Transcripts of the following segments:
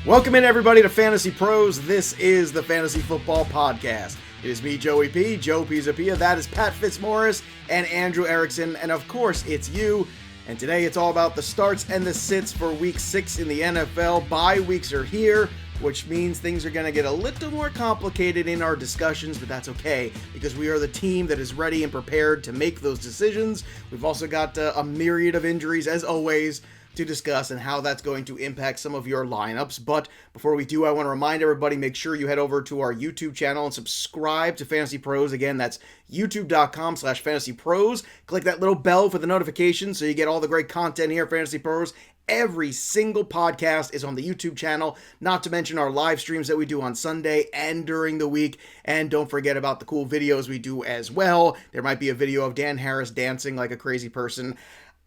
Welcome in, everybody, to Fantasy Pros. This is the Fantasy Football Podcast. It is me, Joey P, Joe Pizzapia. That is Pat Fitzmaurice and Andrew Erickson. And of course, it's you. And today it's all about the starts and the sits for Week 6 in the NFL. Bye weeks are here, which means things are going to get a little more complicated in our discussions, but that's okay, because we are the team that is ready and prepared to make those decisions. We've also got a myriad of injuries, as always, to discuss and how that's going to impact some of your lineups. But before we do, I want to remind everybody, make sure you head over to our YouTube channel and subscribe to Fantasy Pros. Again, that's youtube.com/fantasypros. Click that little bell for the notifications so you get all the great content here at Fantasy Pros. Every single podcast is on the YouTube channel, not to mention our live streams that we do on Sunday and during the week. And don't forget about the cool videos we do as well. There might be a video of Dan Harris dancing like a crazy person.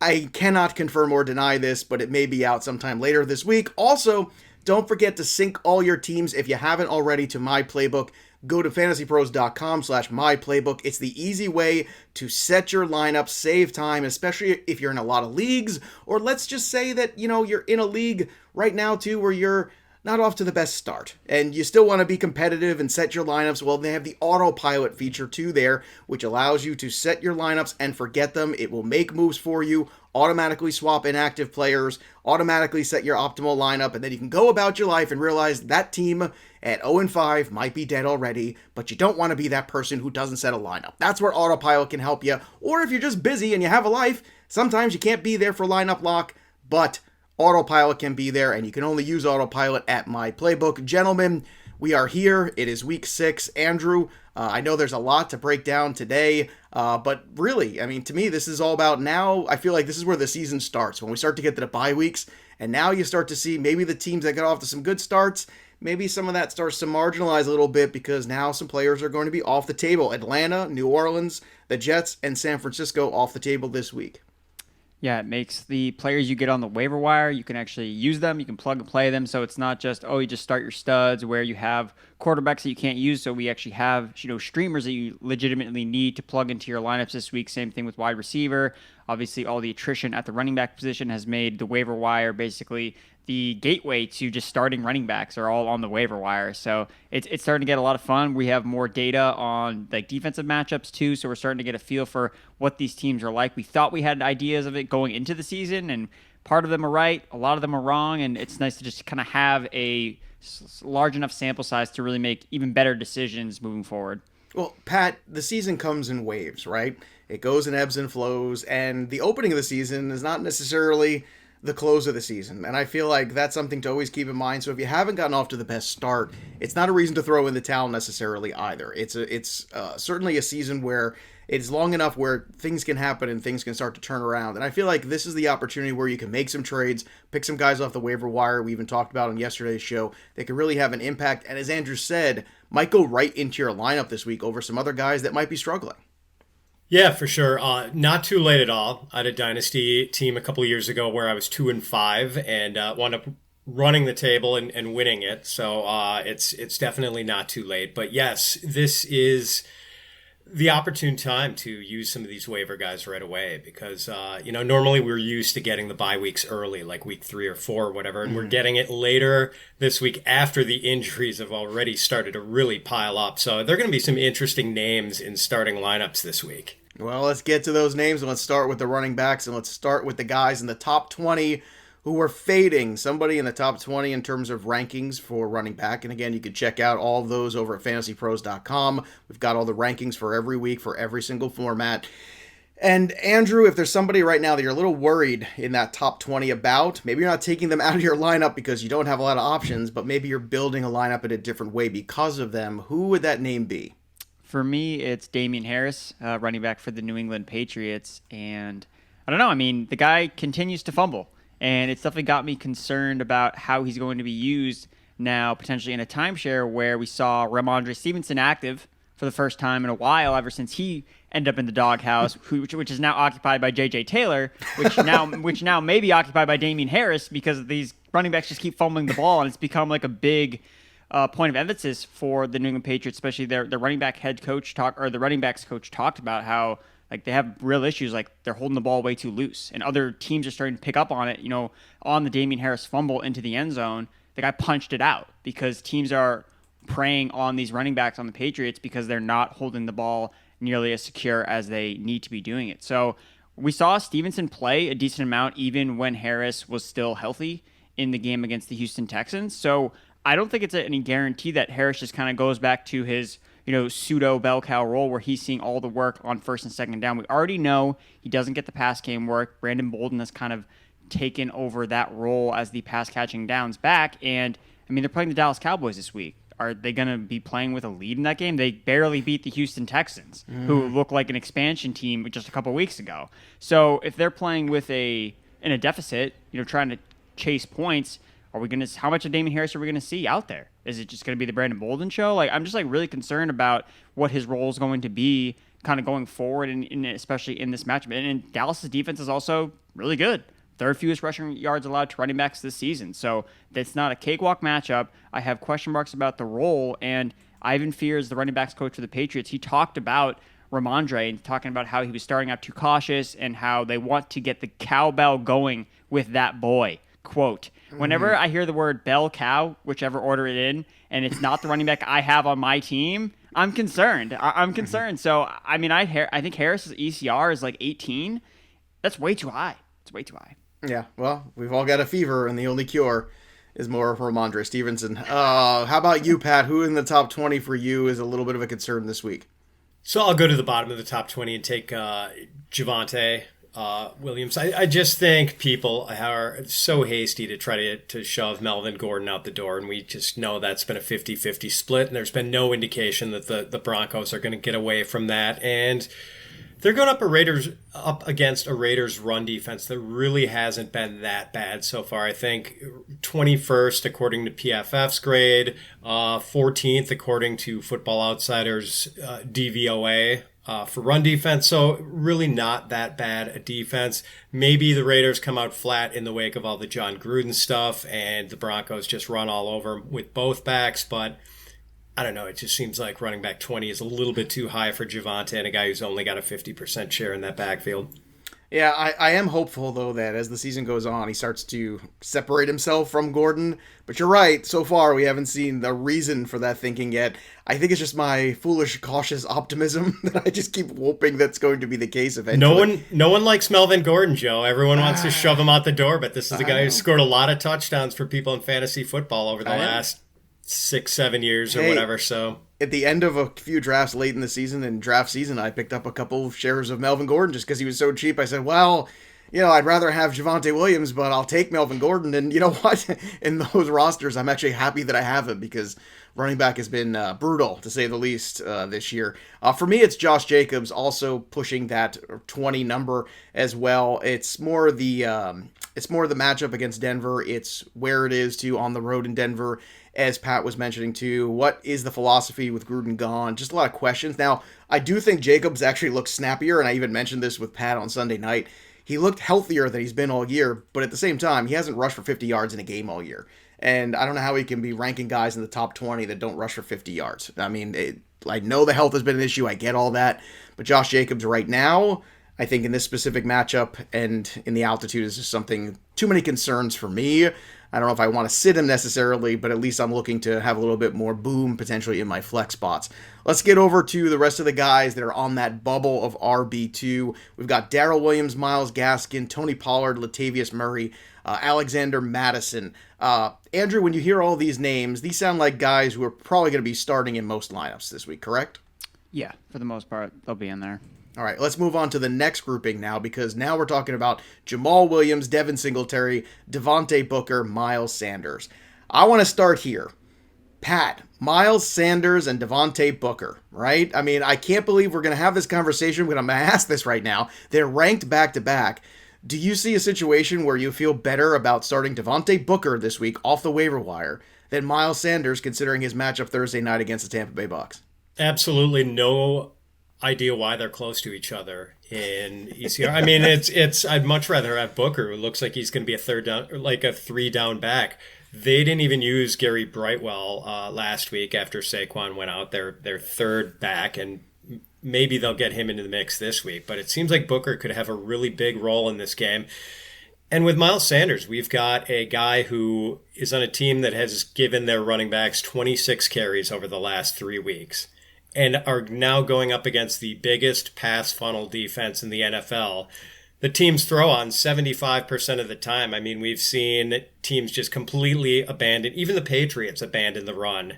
I cannot confirm or deny this, but it may be out sometime later this week. Also, don't forget to sync all your teams if you haven't already to My Playbook. Go to fantasypros.com/myplaybook. It's the easy way to set your lineup, save time, especially if you're in a lot of leagues, or let's just say that, you're in a league right now too where you're not off to the best start, and you still want to be competitive and set your lineups. Well, they have the autopilot feature too there, which allows you to set your lineups and forget them. It will make moves for you, automatically swap inactive players, automatically set your optimal lineup, and then you can go about your life and realize that team at 0-5 might be dead already, but you don't want to be that person who doesn't set a lineup. That's where autopilot can help you. Or if you're just busy and you have a life, sometimes you can't be there for lineup lock, but autopilot can be there, and you can only use autopilot at My Playbook. Gentlemen, we are here. It is Week 6. Andrew, I know there's a lot to break down today, but really, to me, this is all about now. I feel like this is where the season starts, when we start to get to the bye weeks, and now you start to see maybe the teams that got off to some good starts, maybe some of that starts to marginalize a little bit because now some players are going to be off the table. Atlanta, New Orleans, the Jets, and San Francisco off the table this week. Yeah, it makes the players you get on the waiver wire, you can actually use them, you can plug and play them, so it's not just, you just start your studs where you have quarterbacks that you can't use, so we actually have, streamers that you legitimately need to plug into your lineups this week. Same thing with wide receiver. Obviously, all the attrition at the running back position has made the waiver wire basically the gateway to just starting running backs are all on the waiver wire. So it's starting to get a lot of fun. We have more data on defensive matchups too, so we're starting to get a feel for what these teams are like. We thought we had ideas of it going into the season, and part of them are right, a lot of them are wrong, and it's nice to just kind of have a large enough sample size to really make even better decisions moving forward. Well, Pat, the season comes in waves, right? It goes in ebbs and flows, and the opening of the season is not necessarily the close of the season, and I feel like that's something to always keep in mind. So if you haven't gotten off to the best start, it's not a reason to throw in the towel necessarily either. It's certainly a season where it's long enough where things can happen and things can start to turn around, and I feel like this is the opportunity where you can make some trades, pick some guys off the waiver wire we even talked about on yesterday's show that can really have an impact, and as Andrew said, might go right into your lineup this week over some other guys that might be struggling. Yeah, for sure. Not too late at all. I had a dynasty team a couple of years ago where I was 2-5 and wound up running the table and winning it. So it's definitely not too late. But yes, this is the opportune time to use some of these waiver guys right away because, normally we're used to getting the bye weeks early, like week 3 or 4 or whatever, and we're getting it later this week after the injuries have already started to really pile up. So there are going to be some interesting names in starting lineups this week. Well, let's get to those names, and let's start with the running backs, and let's start with the guys in the top 20 who are fading. Somebody in the top 20 in terms of rankings for running back. And again, you can check out all of those over at fantasypros.com. We've got all the rankings for every week for every single format. And Andrew, if there's somebody right now that you're a little worried in that top 20 about, maybe you're not taking them out of your lineup because you don't have a lot of options, but maybe you're building a lineup in a different way because of them, who would that name be? For me, it's Damien Harris, running back for the New England Patriots. And I don't know, the guy continues to fumble. And it's definitely got me concerned about how he's going to be used now, potentially in a timeshare where we saw Ramondre Stevenson active for the first time in a while ever since he ended up in the doghouse, which is now occupied by J.J. Taylor, which now may be occupied by Damien Harris because these running backs just keep fumbling the ball, and it's become like a big point of emphasis for the New England Patriots, especially their running back head coach the running backs coach talked about how they have real issues, like they're holding the ball way too loose, and other teams are starting to pick up on it. On the Damien Harris fumble into the end zone, the guy punched it out because teams are preying on these running backs on the Patriots because they're not holding the ball nearly as secure as they need to be doing it. So we saw Stevenson play a decent amount even when Harris was still healthy in the game against the Houston Texans. So I don't think it's any guarantee that Harris just kind of goes back to his pseudo bell cow role where he's seeing all the work on first and second down. We already know he doesn't get the pass game work. Brandon Bolden has kind of taken over that role as the pass catching downs back. And I mean, they're playing the Dallas Cowboys this week. Are they going to be playing with a lead in that game? They barely beat the Houston Texans, who look like an expansion team just a couple weeks ago. So if they're playing in a deficit, trying to chase points, how much of Damien Harris are we going to see out there? Is it just going to be the Brandon Bolden show? I'm just really concerned about what his role is going to be kind of going forward, and especially in this matchup. And Dallas' defense is also really good. Third fewest rushing yards allowed to running backs this season. So that's not a cakewalk matchup. I have question marks about the role, and Ivan Fears, the running backs coach for the Patriots, he talked about Ramondre and talking about how he was starting out too cautious and how they want to get the cowbell going with that boy. Quote, whenever I hear the word bell cow, whichever order it in, and it's not the running back I have on my team, I'm concerned. I'm concerned. So, I mean, I think Harris's ECR is 18. That's way too high. It's way too high. Yeah, well, we've all got a fever, and the only cure is more Ramondre Stevenson. How about you, Pat? Who in the top 20 for you is a little bit of a concern this week? So I'll go to the bottom of the top 20 and take Javonte Williams. I just think people are so hasty to try to shove Melvin Gordon out the door, and we just know that's been a 50-50 split, and there's been no indication that the Broncos are going to get away from that. And they're going up against a Raiders run defense that really hasn't been that bad so far. I think 21st according to PFF's grade, 14th according to Football Outsiders DVOA for run defense. So really not that bad a defense. Maybe the Raiders come out flat in the wake of all the John Gruden stuff and the Broncos just run all over them with both backs, but I don't know. It just seems like running back 20 is a little bit too high for Javonte and a guy who's only got a 50% share in that backfield. Yeah, I am hopeful, though, that as the season goes on, he starts to separate himself from Gordon. But you're right. So far, we haven't seen the reason for that thinking yet. I think it's just my foolish, cautious optimism that I just keep hoping that's going to be the case eventually. No one likes Melvin Gordon, Joe. Everyone wants to shove him out the door, but this is a guy who scored a lot of touchdowns for people in fantasy football over the last 6-7 years or whatever. So at the end of a few drafts late in the season and draft season, I picked up a couple of shares of Melvin Gordon just because he was so cheap. I said, well, I'd rather have Javonte Williams, but I'll take Melvin Gordon. And you know what? In those rosters, I'm actually happy that I have him because running back has been brutal, to say the least, this year. For me, it's Josh Jacobs also pushing that 20 number as well. It's more the matchup against Denver. It's where it is too on the road in Denver. As Pat was mentioning too, what is the philosophy with Gruden gone? Just a lot of questions. Now, I do think Jacobs actually looks snappier, and I even mentioned this with Pat on Sunday night. He looked healthier than he's been all year, but at the same time, he hasn't rushed for 50 yards in a game all year. And I don't know how he can be ranking guys in the top 20 that don't rush for 50 yards. I mean, I know the health has been an issue. I get all that. But Josh Jacobs right now, I think in this specific matchup and in the altitude is just something, too many concerns for me. I don't know if I want to sit him necessarily, but at least I'm looking to have a little bit more boom potentially in my flex spots. Let's get over to the rest of the guys that are on that bubble of RB2. We've got Darrell Williams, Myles Gaskin, Tony Pollard, Latavius Murray, Alexander Madison. Andrew, when you hear all these names, these sound like guys who are probably going to be starting in most lineups this week, correct? Yeah, for the most part, they'll be in there. All right, let's move on to the next grouping now, because now we're talking about Jamal Williams, Devin Singletary, Devontae Booker, Miles Sanders. I want to start here. Pat, Miles Sanders and Devontae Booker, right? I mean, I can't believe we're going to have this conversation, but I'm going to ask this right now. They're ranked back-to-back. Do you see a situation where you feel better about starting Devontae Booker this week off the waiver wire than Miles Sanders, considering his matchup Thursday night against the Tampa Bay Bucs? Absolutely no idea why they're close to each other in ECR. I mean, it's I'd much rather have Booker, who looks like he's going to be a third down, or like a 3-down back. They didn't even use Gary Brightwell last week after Saquon went out, their third back, and maybe they'll get him into the mix this week. But it seems like Booker could have a really big role in this game. And with Miles Sanders, we've got a guy who is on a team that has given their running backs 26 carries over the last 3 weeks and are now going up against the biggest pass funnel defense in the NFL. The teams throw on 75% of the time. I mean, we've seen teams just completely abandon, even the Patriots abandon the run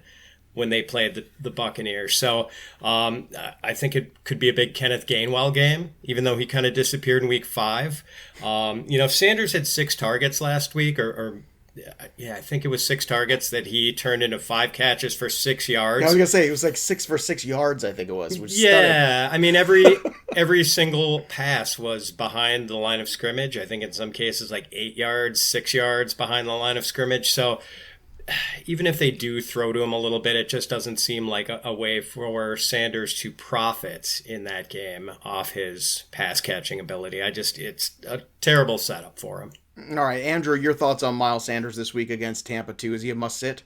when they played the Buccaneers. So I think it could be a big Kenneth Gainwell game, even though he kind of disappeared in week 5. Sanders had 6 targets last week, I think it was 6 targets that he turned into 5 catches for 6 yards. I was going to say, it was like 6 for 6 yards, I think it was. Which is yeah, I mean, every single pass was behind the line of scrimmage. I think in some cases like 8 yards, 6 yards behind the line of scrimmage. So even if they do throw to him a little bit, it just doesn't seem like a way for Sanders to profit in that game off his pass catching ability. It's a terrible setup for him. All right, Andrew, your thoughts on Miles Sanders this week against Tampa 2? Is he a must sit?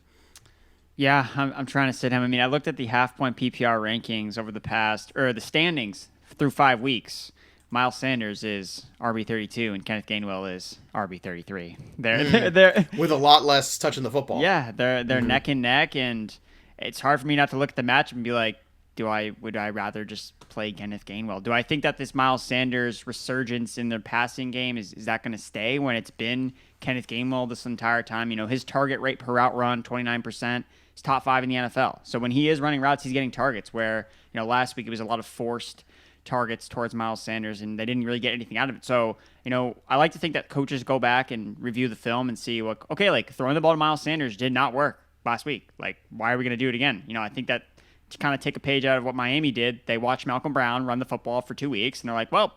Yeah, I'm trying to sit him. I mean, I looked at the half-point PPR rankings over the standings through 5 weeks. Miles Sanders is RB32 and Kenneth Gainwell is RB33. They're with a lot less touching the football. Yeah, they're neck and neck, and it's hard for me not to look at the matchup and be like, would I rather just play Kenneth Gainwell? Do I think that this Miles Sanders resurgence in their passing game is that going to stay when it's been Kenneth Gainwell this entire time? His target rate per route run, 29%, is top 5 in the NFL. So when he is running routes, he's getting targets where, last week it was a lot of forced targets towards Miles Sanders, and they didn't really get anything out of it. So, I like to think that coaches go back and review the film and see, throwing the ball to Miles Sanders did not work last week. Why are we going to do it again? I think that to kind of take a page out of what Miami did, they watched Malcolm Brown run the football for 2 weeks, and they're like, well,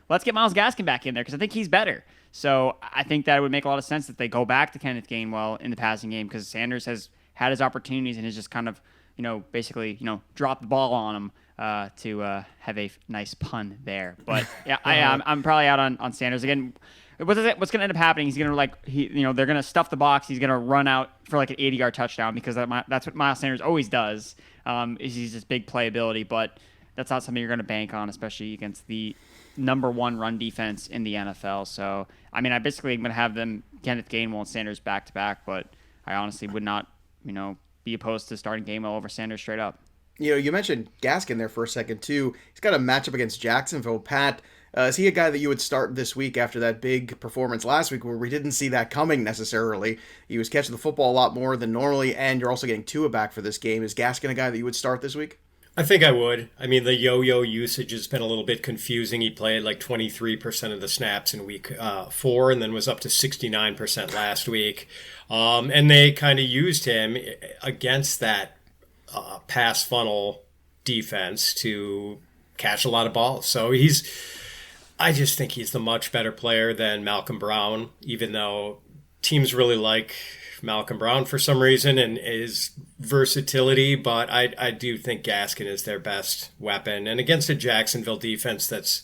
let's get Myles Gaskin back in there because I think he's better. So I think that it would make a lot of sense that they go back to Kenneth Gainwell in the passing game because Sanders has had his opportunities and has just kind of, basically, dropped the ball on him to have a nice pun there. But yeah, I'm probably out on Sanders again. What's going to end up happening? He's going to they're going to stuff the box. He's going to run out for an 80-yard touchdown because that's what Miles Sanders always does. He's this big playability, but that's not something you're going to bank on, especially against the number 1 run defense in the NFL. So, I mean, I basically am going to have them Kenneth Gainwell and Sanders back to back, but I honestly would not, be opposed to starting Gainwell over Sanders straight up. You mentioned Gaskin there for a second too. He's got a matchup against Jacksonville. Pat, is he a guy that you would start this week after that big performance last week where we didn't see that coming necessarily? He was catching the football a lot more than normally, and you're also getting Tua back for this game. Is Gaskin a guy that you would start this week? I think I would. I mean, the yo-yo usage has been a little bit confusing. He played 23% of the snaps in week 4 and then was up to 69% last week. And they kind of used him against that pass funnel defense to catch a lot of balls. So I just think he's the much better player than Malcolm Brown, even though teams really like Malcolm Brown for some reason and his versatility, but I do think Gaskin is their best weapon. And against a Jacksonville defense that's,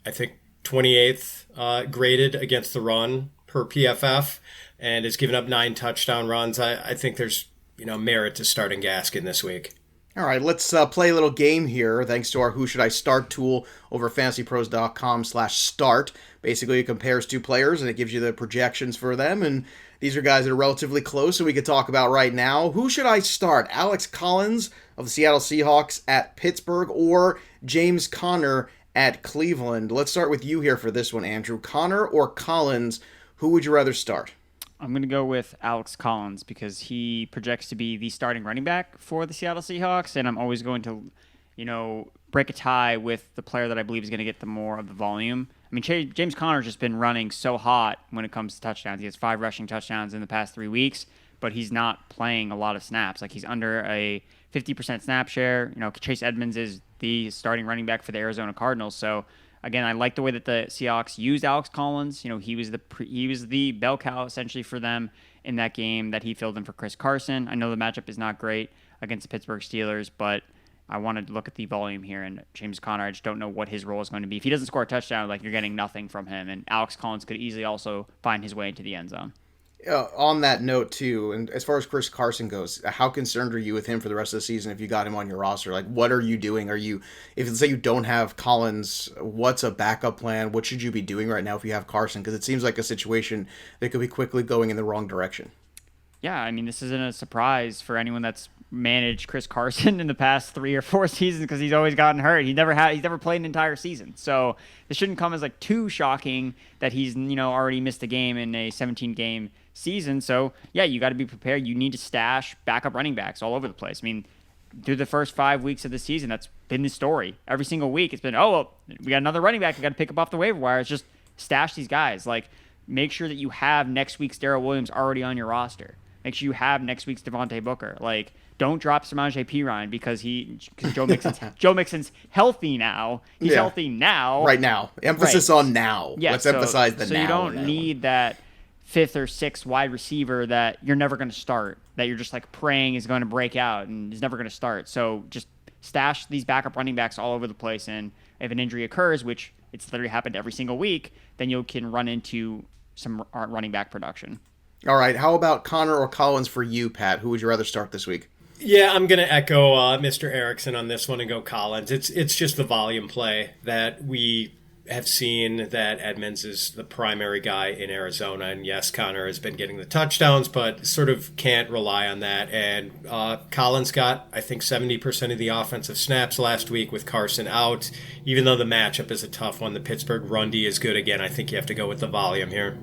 I think, 28th graded against the run per PFF and has given up 9 touchdown runs, I think there's merit to starting Gaskin this week. All right, let's play a little game here thanks to our Who Should I Start tool over at fantasypros.com/start. Basically, it compares 2 players and it gives you the projections for them, and these are guys that are relatively close and we could talk about right now. Who should I start? Alex Collins of the Seattle Seahawks at Pittsburgh or James Conner at Cleveland? Let's start with you here for this one, Andrew. Conner or Collins, who would you rather start? I'm going to go with Alex Collins because he projects to be the starting running back for the Seattle Seahawks, and I'm always going to, break a tie with the player that I believe is going to get the more of the volume. I mean, James Conner's just been running so hot when it comes to touchdowns. He has 5 rushing touchdowns in the past 3 weeks, but he's not playing a lot of snaps. He's under a 50% snap share. Chase Edmonds is the starting running back for the Arizona Cardinals, so again, I like the way that the Seahawks used Alex Collins. He was the bell cow essentially for them in that game that he filled in for Chris Carson. I know the matchup is not great against the Pittsburgh Steelers, but I wanted to look at the volume here, and James Conner, I just don't know what his role is going to be. If he doesn't score a touchdown, you're getting nothing from him, and Alex Collins could easily also find his way into the end zone. On that note too, and as far as Chris Carson goes, how concerned are you with him for the rest of the season if you got him on your roster? Like, what are you doing? If let's say you don't have Collins, what's a backup plan? What should you be doing right now if you have Carson? Because it seems like a situation that could be quickly going in the wrong direction. Yeah, I mean, this isn't a surprise for anyone that's managed Chris Carson in the past 3 or 4 seasons because he's always gotten hurt. He's never played an entire season. So this shouldn't come as like too shocking that he's, already missed a game in a 17-game season. So yeah, you got to be prepared. You need to stash backup running backs all over the place. I mean, through the first 5 weeks of the season, that's been the story. Every single week, it's been, we got another running back we got to pick up off the waiver wire. It's just stash these guys. Like, make sure that you have next week's Darrell Williams already on your roster. Make sure you have next week's Devontae Booker. Like, don't drop Samaje Perine because Joe Mixon's healthy now. He's healthy now. Right now. Emphasis on now. Yeah, Let's emphasize the now. So you don't need that 5th or 6th wide receiver that you're never going to start, that you're just like praying is going to break out and is never going to start. So just stash these backup running backs all over the place. And if an injury occurs, which it's literally happened every single week, then you can run into some running back production. All right. How about Connor or Collins for you, Pat? Who would you rather start this week? Yeah, I'm going to echo Mr. Erickson on this one and go Collins. It's just the volume play that we have seen, that Edmonds is the primary guy in Arizona. And yes, Connor has been getting the touchdowns, but sort of can't rely on that. And Collins got, I think, 70% of the offensive snaps last week with Carson out. Even though the matchup is a tough one, the Pittsburgh run D is good again. I think you have to go with the volume here.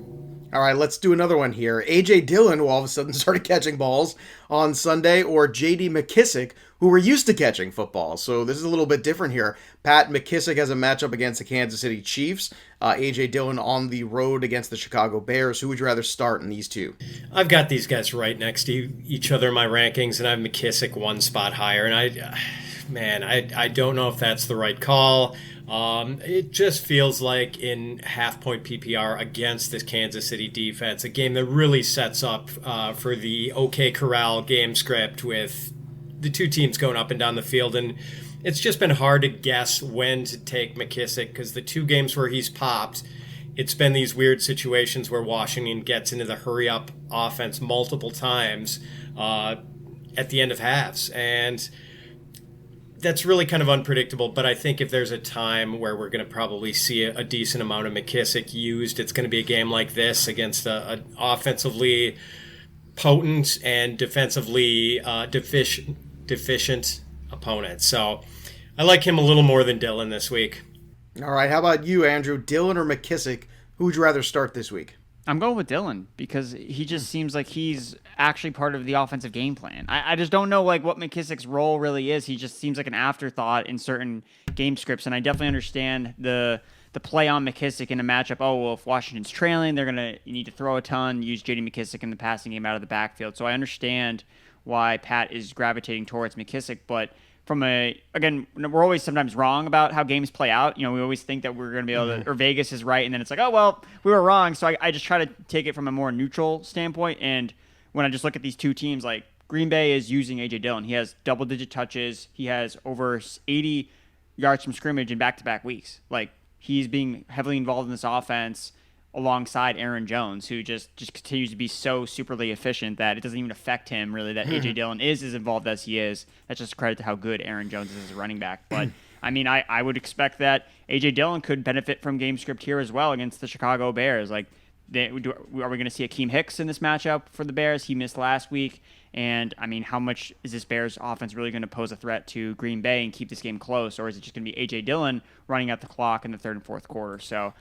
All right, let's do another one here. A.J. Dillon, who all of a sudden started catching balls on Sunday, or J.D. McKissic, who were used to catching football. So this is a little bit different here. Pat, McKissic has a matchup against the Kansas City Chiefs. A.J. Dillon on the road against the Chicago Bears. Who would you rather start in these two? I've got these guys right next to each other in my rankings, and I have McKissic one spot higher. And I don't know if that's the right call. It just feels like in half-point PPR against this Kansas City defense, a game that really sets up for the OK Corral game script with the two teams going up and down the field. And it's just been hard to guess when to take McKissic because the 2 games where he's popped, it's been these weird situations where Washington gets into the hurry-up offense multiple times at the end of halves. And that's really kind of unpredictable, but I think if there's a time where we're going to probably see a decent amount of McKissic used, it's going to be a game like this against an offensively potent and defensively deficient opponent. So I like him a little more than Dillon this week. All right, how about you, Andrew? Dillon or McKissic? Who would you rather start this week? I'm going with Dillon because he just seems like he's actually part of the offensive game plan. I just don't know like what McKissic's role really is. He just seems like an afterthought in certain game scripts, and I definitely understand the play on McKissic in a matchup. Oh, well, if Washington's trailing, you need to throw a ton, use J.D. McKissic in the passing game out of the backfield. So I understand why Pat is gravitating towards McKissic, but again, we're always sometimes wrong about how games play out. We always think that we're going to be able to, or Vegas is right, and then it's like, oh, well, we were wrong. So I just try to take it from a more neutral standpoint. And when I just look at these two teams, like Green Bay is using A.J. Dillon. He has double-digit touches. He has over 80 yards from scrimmage in back-to-back weeks. Like, he's being heavily involved in this offense alongside Aaron Jones, who just continues to be so superly efficient that it doesn't even affect him, really, that A.J. Dillon is as involved as he is. That's just a credit to how good Aaron Jones is as a running back. But, I mean, I would expect that A.J. Dillon could benefit from game script here as well against the Chicago Bears. Like, are we going to see Akeem Hicks in this matchup for the Bears? He missed last week. And, I mean, how much is this Bears offense really going to pose a threat to Green Bay and keep this game close? Or is it just going to be A.J. Dillon running out the clock in the 3rd and 4th quarter? So,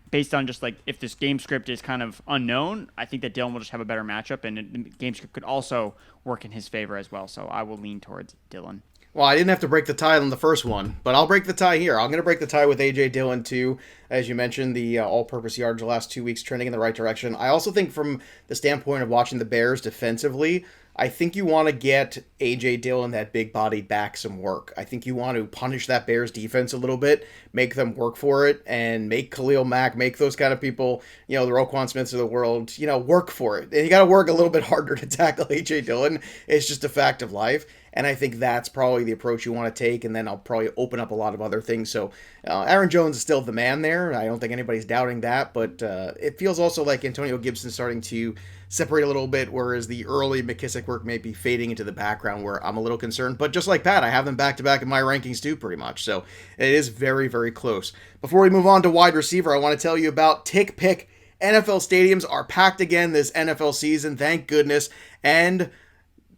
based on just, like, if this game script is kind of unknown, I think that Dillon will just have a better matchup. And the game script could also work in his favor as well. So, I will lean towards Dillon. Well, I didn't have to break the tie on the first one, but I'll break the tie here. I'm going to break the tie with A.J. Dillon, too. As you mentioned, the all-purpose yards the last 2 weeks trending in the right direction. I also think from the standpoint of watching the Bears defensively, I think you want to get A.J. Dillon, that big-bodied back, some work. I think you want to punish that Bears defense a little bit, make them work for it, and make Khalil Mack, make those kind of people, the Roquan Smiths of the world, work for it. And you got to work a little bit harder to tackle A.J. Dillon. It's just a fact of life. And I think that's probably the approach you want to take, and then I'll probably open up a lot of other things. So Aaron Jones is still the man there. I don't think anybody's doubting that, but it feels also like Antonio Gibson's starting to separate a little bit, whereas the early McKissic work may be fading into the background where I'm a little concerned. But just like Pat, I have them back-to-back in my rankings too, pretty much. So it is very, very close. Before we move on to wide receiver, I want to tell you about TickPick. NFL stadiums are packed again this NFL season, thank goodness. And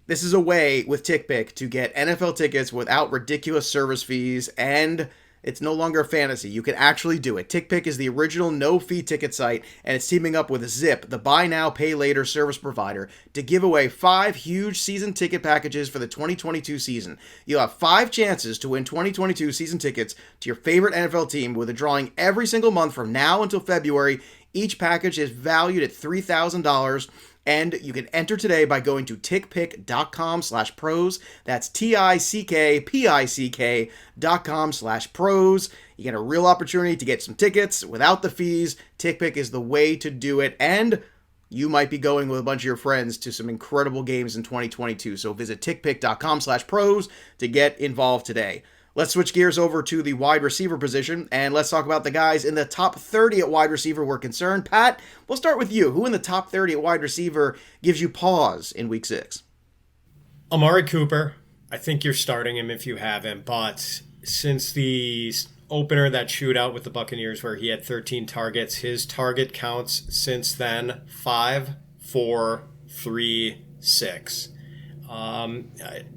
this is a way with TickPick to get NFL tickets without ridiculous service fees, and it's no longer a fantasy. You can actually do it. TickPick is the original no-fee ticket site, and it's teaming up with Zip, the buy now, pay later service provider, to give away 5 huge season ticket packages for the 2022 season. You'll have 5 chances to win 2022 season tickets to your favorite NFL team, with a drawing every single month from now until February. Each package is valued at $3,000. And you can enter today by going to tickpick.com/pros. That's tickpick.com/pros. You get a real opportunity to get some tickets without the fees. TickPick is the way to do it. And you might be going with a bunch of your friends to some incredible games in 2022. So visit tickpick.com/pros to get involved today. Let's switch gears over to the wide receiver position, and let's talk about the guys in the top 30 at wide receiver we're concerned. Pat, we'll start with you. Who in the top 30 at wide receiver gives you pause in Week 6? Amari Cooper. I think you're starting him if you have him, but since the opener, that shootout with the Buccaneers where he had 13 targets, his target counts since then 5, 4, 3, 6.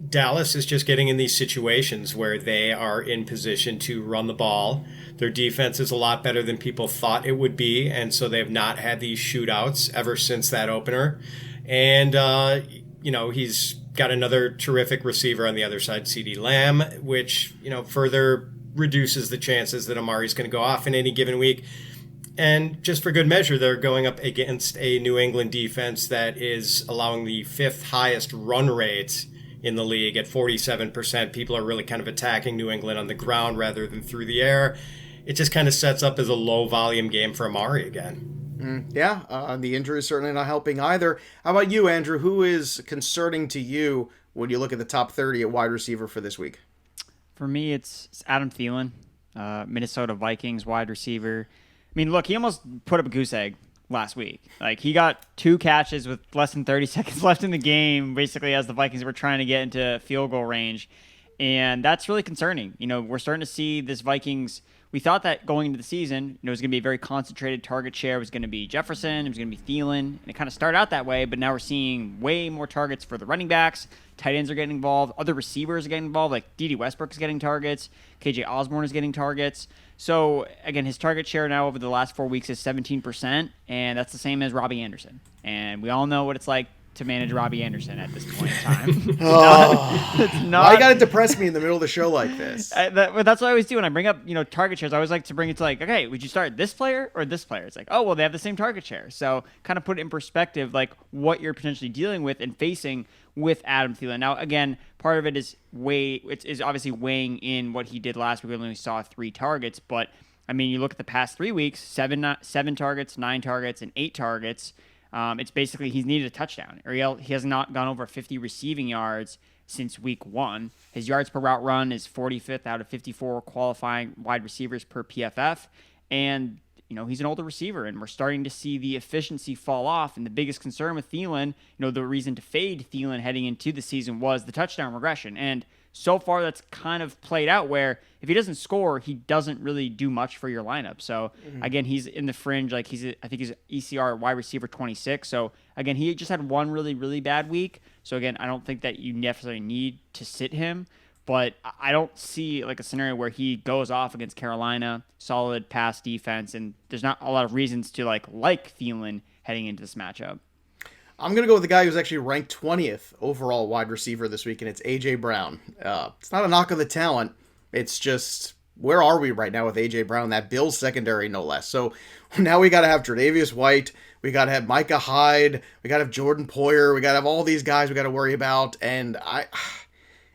Dallas is just getting in these situations where they are in position to run the ball. Their defense is a lot better than people thought it would be, and so they've not had these shootouts ever since that opener. And, he's got another terrific receiver on the other side, CeeDee Lamb, which, further reduces the chances that Amari's going to go off in any given week. And just for good measure, they're going up against a New England defense that is allowing the 5th highest run rate in the league at 47%. People are really kind of attacking New England on the ground rather than through the air. It just kind of sets up as a low-volume game for Amari again. The injury is certainly not helping either. How about you, Andrew? Who is concerning to you when you look at the top 30 at wide receiver for this week? For me, it's Adam Thielen, Minnesota Vikings wide receiver. I mean, look, he almost put up a goose egg last week. Like, he got 2 catches with less than 30 seconds left in the game, basically, as the Vikings were trying to get into field goal range. And that's really concerning. We're starting to see this Vikings. We thought that going into the season, it was going to be a very concentrated target share. It was going to be Jefferson, it was going to be Thielen, and it kind of started out that way, but now we're seeing way more targets for the running backs. Tight ends are getting involved. Other receivers are getting involved, like D.D. Westbrook is getting targets. KJ Osborne is getting targets. So, again, his target share now over the last 4 weeks is 17%, and that's the same as Robbie Anderson. And we all know what it's like to manage Robbie Anderson at this point in time. It's not. Why you gotta depress me in the middle of the show like this? That's what I always do when I bring up, target shares. I always like to bring it to okay, would you start this player or this player? It's like, oh, well, they have the same target share. So kind of put it in perspective, like what you're potentially dealing with and facing with Adam Thielen. Now, again, part of it is obviously weighing in what he did last week. We only saw 3 targets, but I mean, you look at the past 3 weeks, 7 targets, 9 targets, and 8 targets. It's basically he's needed a touchdown. He has not gone over 50 receiving yards since week 1. His yards per route run is 45th out of 54 qualifying wide receivers per PFF. And, he's an older receiver, and we're starting to see the efficiency fall off. And the biggest concern with Thielen, the reason to fade Thielen heading into the season was the touchdown regression. And so far, that's kind of played out where if he doesn't score, he doesn't really do much for your lineup. So, again, he's in the fringe. Like, I think he's ECR wide receiver 26. So, again, he just had one really, really bad week. So, again, I don't think that you necessarily need to sit him. But I don't see, a scenario where he goes off against Carolina, solid pass defense, and there's not a lot of reasons to, like Thielen heading into this matchup. I'm going to go with the guy who's actually ranked 20th overall wide receiver this week, and it's A.J. Brown. It's not a knock on the talent. It's just, where are we right now with A.J. Brown? That Bills secondary, no less. So now we got to have Tre'Davious White. We got to have Micah Hyde. We got to have Jordan Poyer. We got to have all these guys we got to worry about. And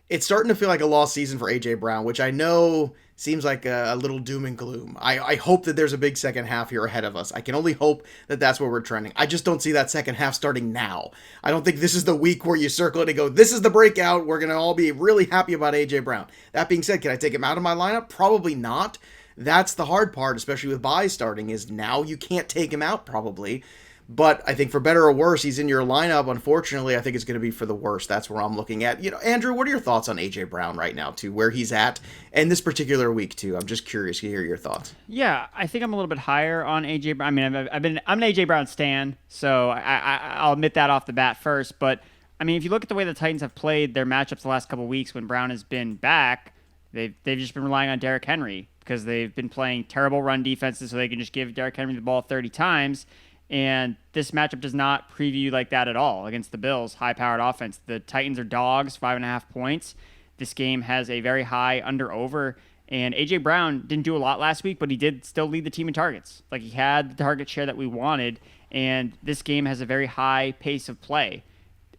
it's starting to feel like a lost season for A.J. Brown, which I know seems like a little doom and gloom. I hope that there's a big second half here ahead of us. I can only hope that that's where we're trending. I just don't see that second half starting now. I don't think this is the week where you circle it and go, this is the breakout. We're going to all be really happy about A.J. Brown. That being said, can I take him out of my lineup? Probably not. That's the hard part, especially with buys starting, is now you can't take him out probably. But I think for better or worse, he's in your lineup. Unfortunately, I think it's going to be for the worse. That's where I'm looking at. Andrew, what are your thoughts on A.J. Brown right now, too, where he's at, and this particular week, too? I'm just curious to hear your thoughts. Yeah, I think I'm a little bit higher on A.J. Brown. I mean, I'm an A.J. Brown stan, so I'll admit that off the bat first. But, I mean, if you look at the way the Titans have played their matchups the last couple of weeks when Brown has been back, they've just been relying on Derrick Henry because they've been playing terrible run defenses so they can just give Derrick Henry the ball 30 times. And this matchup does not preview like that at all against the Bills' high-powered offense. The Titans are dogs, 5.5 points. This game has a very high under-over. And A.J. Brown didn't do a lot last week, but he did still lead the team in targets. Like, he had the target share that we wanted, and this game has a very high pace of play.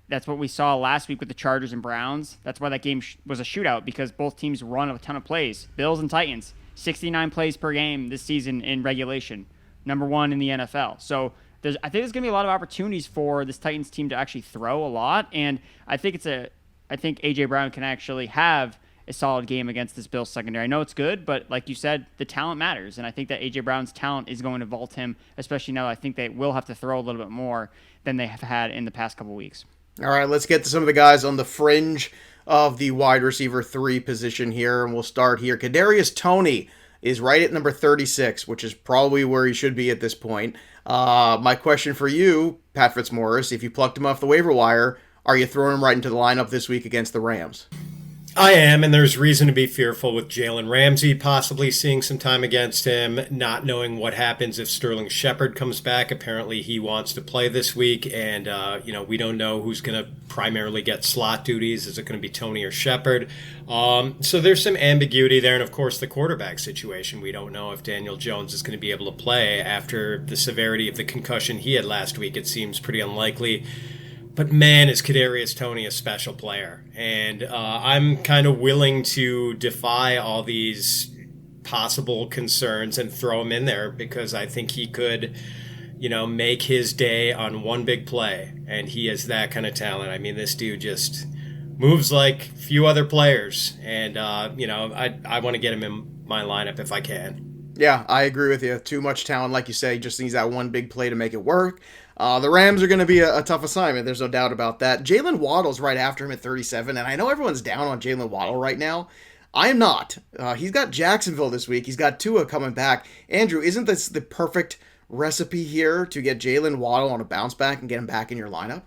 That's what we saw last week with the Chargers and Browns. That's why that game was a shootout, because both teams run a ton of plays. Bills and Titans, 69 plays per game this season in regulation. Number one in the NFL. So I think there's going to be a lot of opportunities for this Titans team to actually throw a lot, and I think A.J. Brown can actually have a solid game against this Bills secondary. I know it's good, but like you said, the talent matters, and I think that A.J. Brown's talent is going to vault him, especially now I think they will have to throw a little bit more than they have had in the past couple weeks. All right, let's get to some of the guys on the fringe of the wide receiver 3 position here, and we'll start here. Kadarius Toney is right at number 36, which is probably where he should be at this point. My question for you, Pat Fitzmaurice, if you plucked him off the waiver wire, are you throwing him right into the lineup this week against the Rams? I am, and there's reason to be fearful with Jalen Ramsey possibly seeing some time against him, not knowing what happens if Sterling Shepard comes back. Apparently he wants to play this week, and we don't know who's going to primarily get slot duties. Is it going to be Toney or Shepard? So there's some ambiguity there, and of course the quarterback situation. We don't know if Daniel Jones is going to be able to play after the severity of the concussion he had last week. It seems pretty unlikely. But man, is Kadarius Toney a special player. And I'm kind of willing to defy all these possible concerns and throw him in there because I think he could, make his day on one big play. And he has that kind of talent. I mean, this dude just moves like few other players. And, I want to get him in my lineup if I can. Yeah, I agree with you. Too much talent, like you say, just needs that one big play to make it work. The Rams are going to be a tough assignment. There's no doubt about that. Jaylen Waddle's right after him at 37, and I know everyone's down on Jaylen Waddle right now. I am not. He's got Jacksonville this week. He's got Tua coming back. Andrew, isn't this the perfect recipe here to get Jaylen Waddle on a bounce back and get him back in your lineup?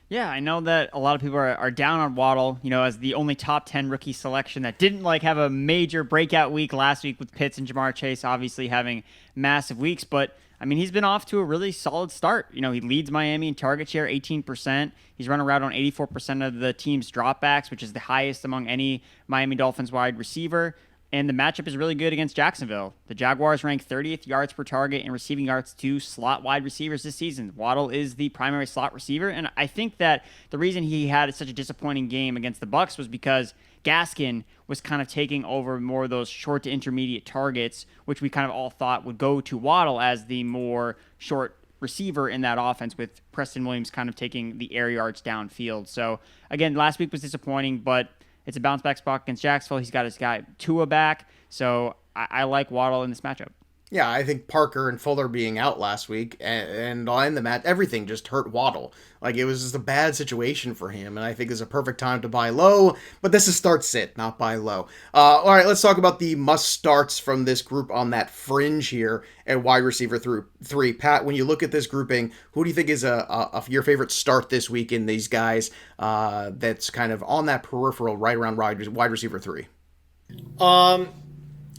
Yeah, I know that a lot of people are down on Waddle, as the only top 10 rookie selection that didn't have a major breakout week last week with Pitts and Jamar Chase obviously having massive weeks, but I mean, he's been off to a really solid start. He leads Miami in target share, 18%. He's running around on 84% of the team's dropbacks, which is the highest among any Miami Dolphins wide receiver. And the matchup is really good against Jacksonville. The Jaguars rank 30th yards per target and receiving yards to slot wide receivers this season. Waddle is the primary slot receiver, and I think that the reason he had such a disappointing game against the Bucs was because Gaskin was kind of taking over more of those short to intermediate targets, which we kind of all thought would go to Waddle as the more short receiver in that offense, with Preston Williams kind of taking the air yards downfield. So again, last week was disappointing, but it's a bounce back spot against Jacksonville. He's got his guy Tua back, so I like Waddle in this matchup. Yeah, I think Parker and Fuller being out last week and on the mat, everything just hurt Waddle. Like, it was just a bad situation for him, and I think it's a perfect time to buy low, but this is start sit, not buy low. All right, let's talk about the must-starts from this group on that fringe here at wide receiver 3. Pat, when you look at this grouping, who do you think is your favorite start this week in these guys that's kind of on that peripheral right around wide receiver 3?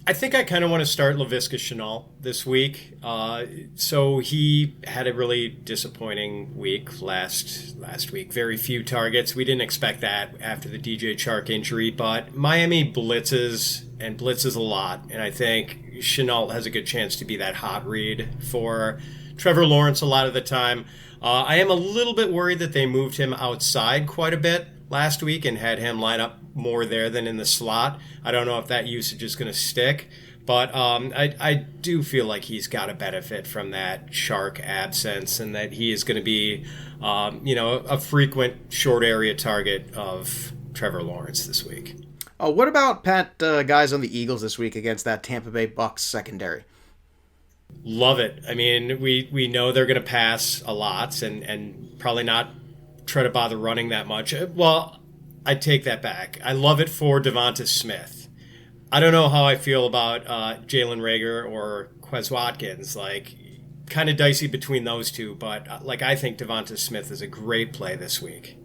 I think I kind of want to start Laviska Shenault this week. So he had a really disappointing week last week. Very few targets. We didn't expect that after the DJ Chark injury, but Miami blitzes a lot, and I think Shenault has a good chance to be that hot read for Trevor Lawrence a lot of the time. I am a little bit worried that they moved him outside quite a bit last week and had him line up more there than in the slot. I don't know if that usage is going to stick, but I do feel like he's got a benefit from that Chark absence, and that he is going to be a frequent short area target of Trevor Lawrence this week. What about, Pat, guys on the Eagles this week against that Tampa Bay Bucs secondary? Love it. I mean, we know they're going to pass a lot and probably not try to bother running that much. Well, I take that back. I love it for Devonta Smith. I don't know how I feel about Jalen Reagor or Quez Watkins. Like, kind of dicey between those two, but I think Devonta Smith is a great play this week.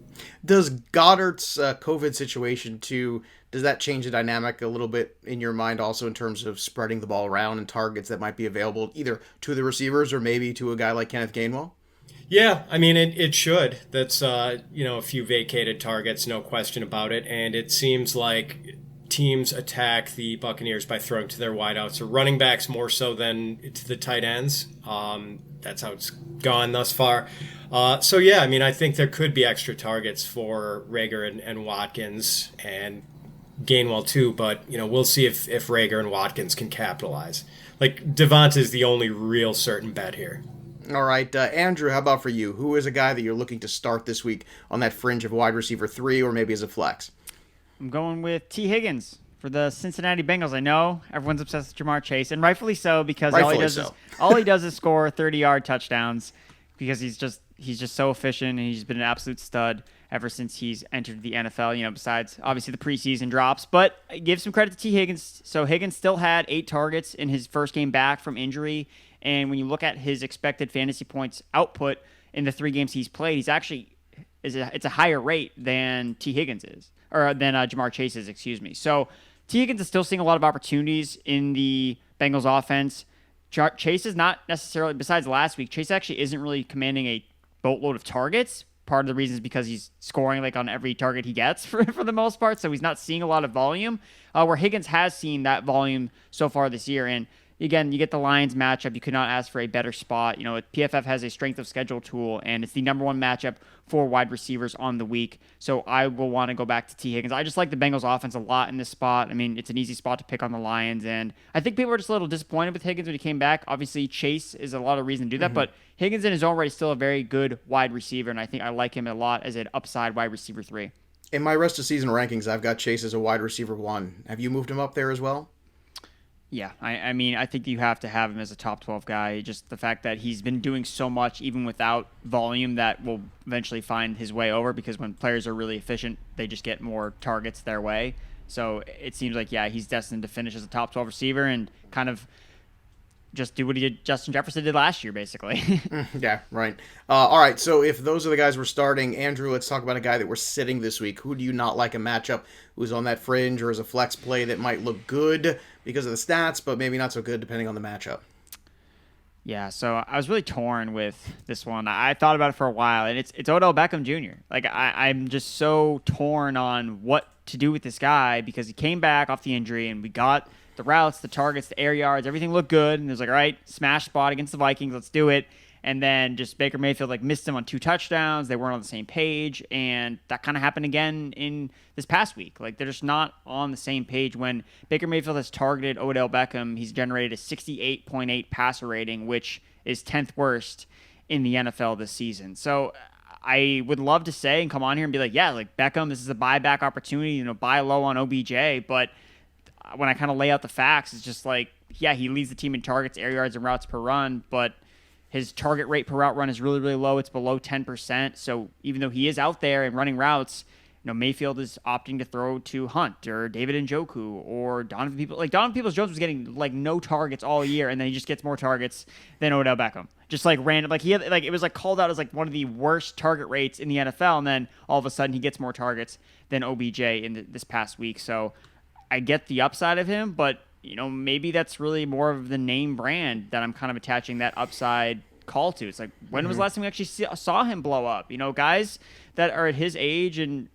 Does Goddard's COVID situation too, does that change the dynamic a little bit in your mind also in terms of spreading the ball around and targets that might be available either to the receivers or maybe to a guy like Kenneth Gainwell? Yeah, I mean, it should. That's, a few vacated targets, no question about it. And it seems like teams attack the Buccaneers by throwing to their wideouts or running backs more so than to the tight ends. That's how it's gone thus far. So, yeah, I mean, I think there could be extra targets for Reagor and Watkins and Gainwell too, but, we'll see if Reagor and Watkins can capitalize. Like, Devonta is the only real certain bet here. All right, Andrew, how about for you? Who is a guy that you're looking to start this week on that fringe of wide receiver 3 or maybe as a flex? I'm going with T. Higgins for the Cincinnati Bengals. I know everyone's obsessed with Jamar Chase, and rightfully so, because all he does is score 30-yard touchdowns because he's just so efficient, and he's been an absolute stud ever since he's entered the NFL, besides obviously the preseason drops. But give some credit to T. Higgins. So Higgins still had 8 targets in his first game back from injury. And when you look at his expected fantasy points output in the 3 games he's played, it's a higher rate than T. Higgins is, or than Jamar Chase is, excuse me. So T. Higgins is still seeing a lot of opportunities in the Bengals offense. Chase is not necessarily, besides last week, Chase actually isn't really commanding a boatload of targets. Part of the reason is because he's scoring on every target he gets for the most part, so he's not seeing a lot of volume, where Higgins has seen that volume so far this year. And again, you get the Lions matchup. You could not ask for a better spot. PFF has a strength of schedule tool, and it's the number 1 matchup for wide receivers on the week. So I will want to go back to T. Higgins. I just like the Bengals offense a lot in this spot. I mean, it's an easy spot to pick on the Lions, and I think people are just a little disappointed with Higgins when he came back. Obviously, Chase is a lot of reason to do that, but Higgins in his own right is still a very good wide receiver, and I think I like him a lot as an upside wide receiver 3. In my rest of season rankings, I've got Chase as a wide receiver 1. Have you moved him up there as well? Yeah, I mean, I think you have to have him as a top 12 guy. Just the fact that he's been doing so much, even without volume, that will eventually find his way over, because when players are really efficient, they just get more targets their way. So it seems like, yeah, he's destined to finish as a top 12 receiver and kind of just do what Justin Jefferson did last year, basically. Yeah, right. All right, so if those are the guys we're starting, Andrew, let's talk about a guy that we're sitting this week. Who do you not like a matchup who's on that fringe or as a flex play that might look good because of the stats, but maybe not so good depending on the matchup? Yeah, so I was really torn with this one. I thought about it for a while, and it's Odell Beckham Jr. I'm just so torn on what to do with this guy because he came back off the injury, and we got the routes, the targets, the air yards, everything looked good. And it was all right, smash spot against the Vikings, let's do it. And then just Baker Mayfield missed him on 2 touchdowns. They weren't on the same page. And that kind of happened again in this past week. They're just not on the same page. When Baker Mayfield has targeted Odell Beckham, he's generated a 68.8 passer rating, which is 10th worst in the NFL this season. So I would love to say and come on here and be Beckham, this is a buyback opportunity, buy low on OBJ. But when I kind of lay out the facts, it's just he leads the team in targets, air yards, and routes per run, but his target rate per route run is really, really low. It's below 10%. So even though he is out there and running routes, Mayfield is opting to throw to Hunt or David Njoku or Donovan Peoples. Donovan Peoples-Jones was getting no targets all year, and then he just gets more targets than Odell Beckham. Just random, he had it was called out as one of the worst target rates in the NFL, and then all of a sudden he gets more targets than OBJ in this past week. So I get the upside of him, but maybe that's really more of the name brand that I'm kind of attaching that upside call to. It's when was the last time we actually saw him blow up? Guys that are at his age and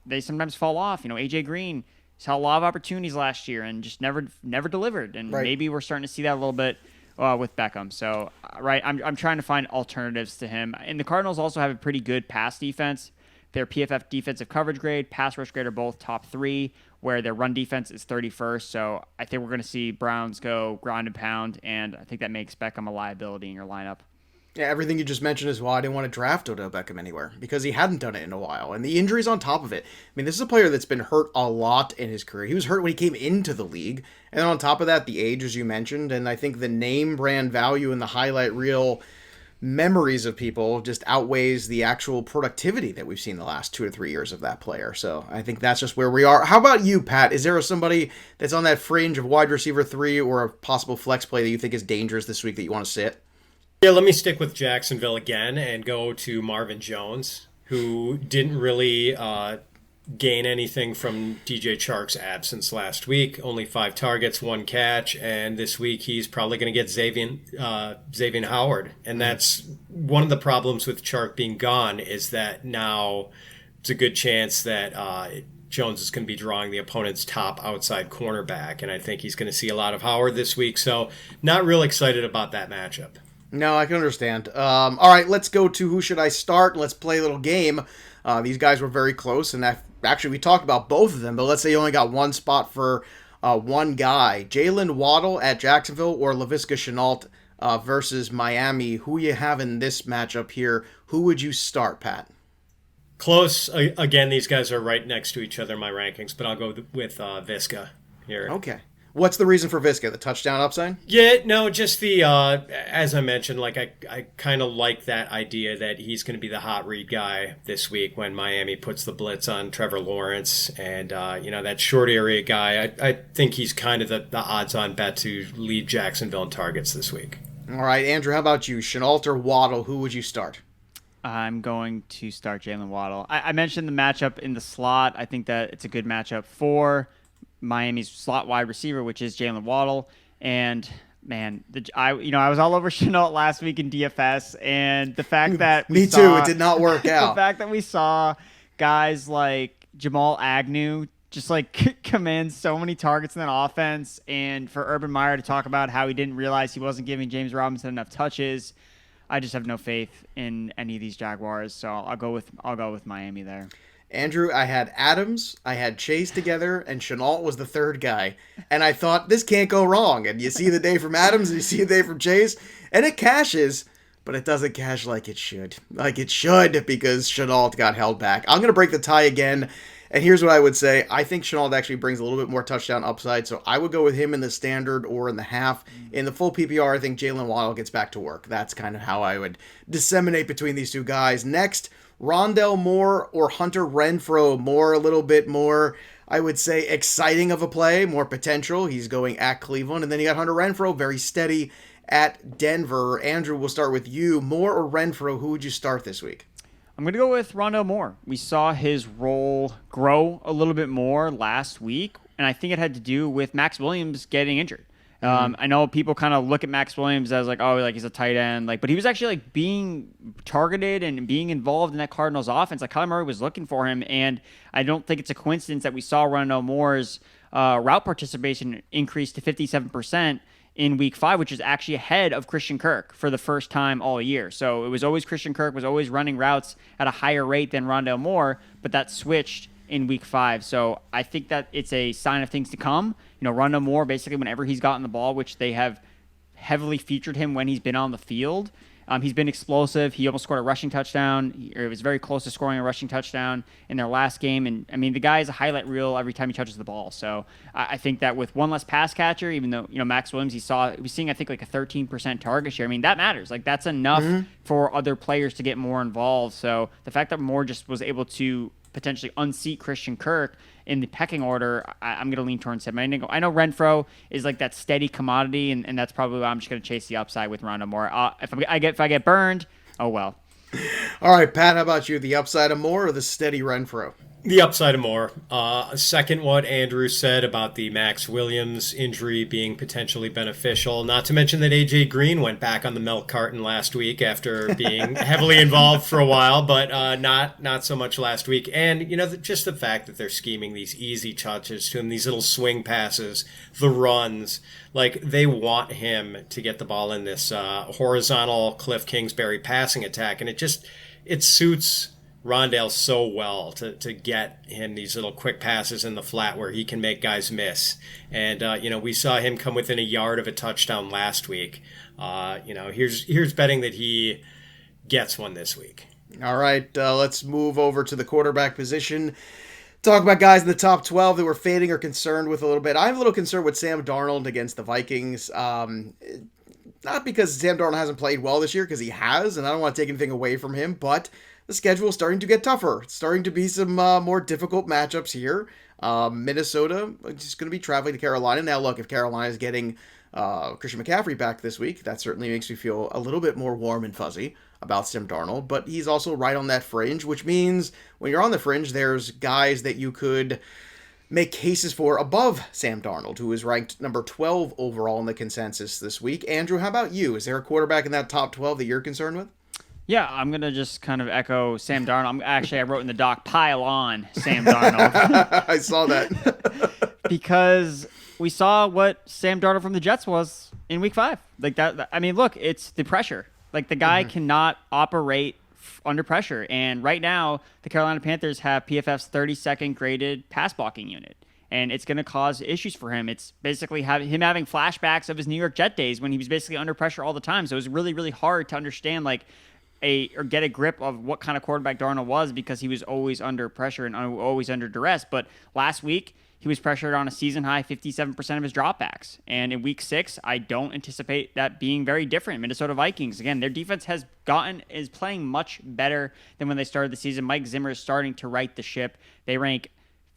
they sometimes fall off. AJ Green saw a lot of opportunities last year and just never delivered. And maybe we're starting to see that a little bit with Beckham. So, I'm trying to find alternatives to him. And the Cardinals also have a pretty good pass defense. Their PFF defensive coverage grade, pass rush grade are both top 3, where their run defense is 31st. So I think we're going to see Browns go ground and pound, and I think that makes Beckham a liability in your lineup. Yeah, everything you just mentioned is why I didn't want to draft Odell Beckham anywhere, because he hadn't done it in a while. And the injuries on top of it. I mean, this is a player that's been hurt a lot in his career. He was hurt when he came into the league. And then on top of that, the age, as you mentioned, and I think the name brand value and the highlight reel memories of people just outweighs the actual productivity that we've seen the last 2 or 3 years of that player. So I think that's just where we are. How about you, Pat? Is there somebody that's on that fringe of wide receiver 3 or a possible flex play that you think is dangerous this week that you want to sit? Yeah, let me stick with Jacksonville again and go to Marvin Jones, who didn't really gain anything from DJ Chark's absence last week. Only 5 targets, 1 catch, and this week he's probably going to get Xavier Howard. And that's one of the problems with Chark being gone, is that now it's a good chance that Jones is going to be drawing the opponent's top outside cornerback, and I think he's going to see a lot of Howard this week. So not real excited about that matchup. No, I can understand. All right, let's go to who should I start. Let's play a little game. These guys were very close, and actually we talked about both of them, but let's say you only got one spot for one guy. Jaylen Waddle at Jacksonville or Laviska Shenault versus Miami. Who you have in this matchup here? Who would you start, Pat? Close. Again, these guys are right next to each other in my rankings, but I'll go with Viska here. Okay. What's the reason for Viska? The touchdown upside? Yeah, no, just the, as I mentioned, like I kind of like that idea that he's going to be the hot read guy this week when Miami puts the blitz on Trevor Lawrence. And, that short area guy, I think he's kind of the odds-on bet to lead Jacksonville in targets this week. All right, Andrew, how about you? Shenault or Waddle, who would you start? I'm going to start Jaylen Waddle. I mentioned the matchup in the slot. I think that it's a good matchup for Miami's slot wide receiver, which is Jaylen Waddle. And man, I was all over Shenault last week in DFS, and the fact that me too, it did not work out. The fact that we saw guys like Jamal Agnew just like command so many targets in that offense, and for Urban Meyer to talk about how he didn't realize he wasn't giving James Robinson enough touches, I just have no faith in any of these Jaguars. So I'll go with Miami there. Andrew, I had Adams, I had Chase together, and Shenault was the third guy. And I thought, this can't go wrong. And you see the day from Adams, and you see the day from Chase, and it cashes, but it doesn't cash like it should. Like it should, because Shenault got held back. I'm going to break the tie again, and here's what I would say. I think Shenault actually brings a little bit more touchdown upside, so I would go with him in the standard or in the half. In the full PPR, I think Jaylen Waddle gets back to work. That's kind of how I would disseminate between these two guys. Next, Rondale Moore or Hunter Renfrow. Moore a little bit more, I would say, exciting of a play, more potential. He's going at Cleveland. And then you got Hunter Renfrow, very steady at Denver. Andrew, we'll start with you. Moore or Renfrow, who would you start this week? I'm going to go with Rondale Moore. We saw his role grow a little bit more last week, and I think it had to do with Max Williams getting injured. I know people kind of look at Max Williams as like, oh, like he's a tight end, like, but he was actually like being targeted and being involved in that Cardinals offense. Like Kyler Murray was looking for him, and I don't think it's a coincidence that we saw Rondale Moore's route participation increase to 57% in week 5, which is actually ahead of Christian Kirk for the first time all year. So it was always Christian Kirk was always running routes at a higher rate than Rondale Moore, but that switched in week 5. So I think that it's a sign of things to come. Rondale Moore, basically whenever he's gotten the ball, which they have heavily featured him when he's been on the field, he's been explosive. He almost scored a rushing touchdown. It was very close to scoring a rushing touchdown in their last game. And I mean, the guy is a highlight reel every time he touches the ball. So I think that with one less pass catcher, even though, Max Williams, he was seeing, I think, like a 13% target share. I mean, that matters. Like, that's enough for other players to get more involved. So the fact that Moore just was able to potentially unseat Christian Kirk in the pecking order, I'm going to lean towards him. I know Renfrow is like that steady commodity, and that's probably why I'm just going to chase the upside with Rondale Moore. If I get burned, oh well. All right, Pat, how about you? The upside of Moore or the steady Renfrow? The upside of Moore. Second, what Andrew said about the Max Williams injury being potentially beneficial. Not to mention that A.J. Green went back on the milk carton last week after being heavily involved for a while, but not so much last week. And, just the fact that they're scheming these easy touches to him, these little swing passes, the runs. Like, they want him to get the ball in this horizontal Cliff Kingsbury passing attack, and it suits Rondale so well to get him these little quick passes in the flat where he can make guys miss. And, we saw him come within a yard of a touchdown last week. Here's betting that he gets one this week. All right, let's move over to the quarterback position. Talk about guys in the top 12 that we're fading or concerned with a little bit. I'm a little concerned with Sam Darnold against the Vikings. Not because Sam Darnold hasn't played well this year, because he has, and I don't want to take anything away from him, but the schedule is starting to get tougher. It's starting to be some more difficult matchups here. Minnesota is going to be traveling to Carolina. Now, look, if Carolina is getting Christian McCaffrey back this week, that certainly makes me feel a little bit more warm and fuzzy about Sam Darnold, but he's also right on that fringe, which means when you're on the fringe, there's guys that you could make cases for above Sam Darnold, who is ranked number 12 overall in the consensus this week. Andrew, how about you? Is there a quarterback in that top 12 that you're concerned with? Yeah, I'm going to just kind of echo Sam Darnold. I wrote in the doc, pile on Sam Darnold. I saw that. Because we saw what Sam Darnold from the Jets was in week 5. Like that. I mean, look, it's the pressure. Like the guy cannot operate under pressure. And right now, the Carolina Panthers have PFF's 32nd graded pass blocking unit. And it's going to cause issues for him. It's basically him having flashbacks of his New York Jet days when he was basically under pressure all the time. So it was really, really hard to understand or get a grip of what kind of quarterback Darnold was, because he was always under pressure and always under duress. But last week, he was pressured on a season-high 57% of his dropbacks. And in Week 6, I don't anticipate that being very different. Minnesota Vikings, again, their defense is playing much better than when they started the season. Mike Zimmer is starting to right the ship. They rank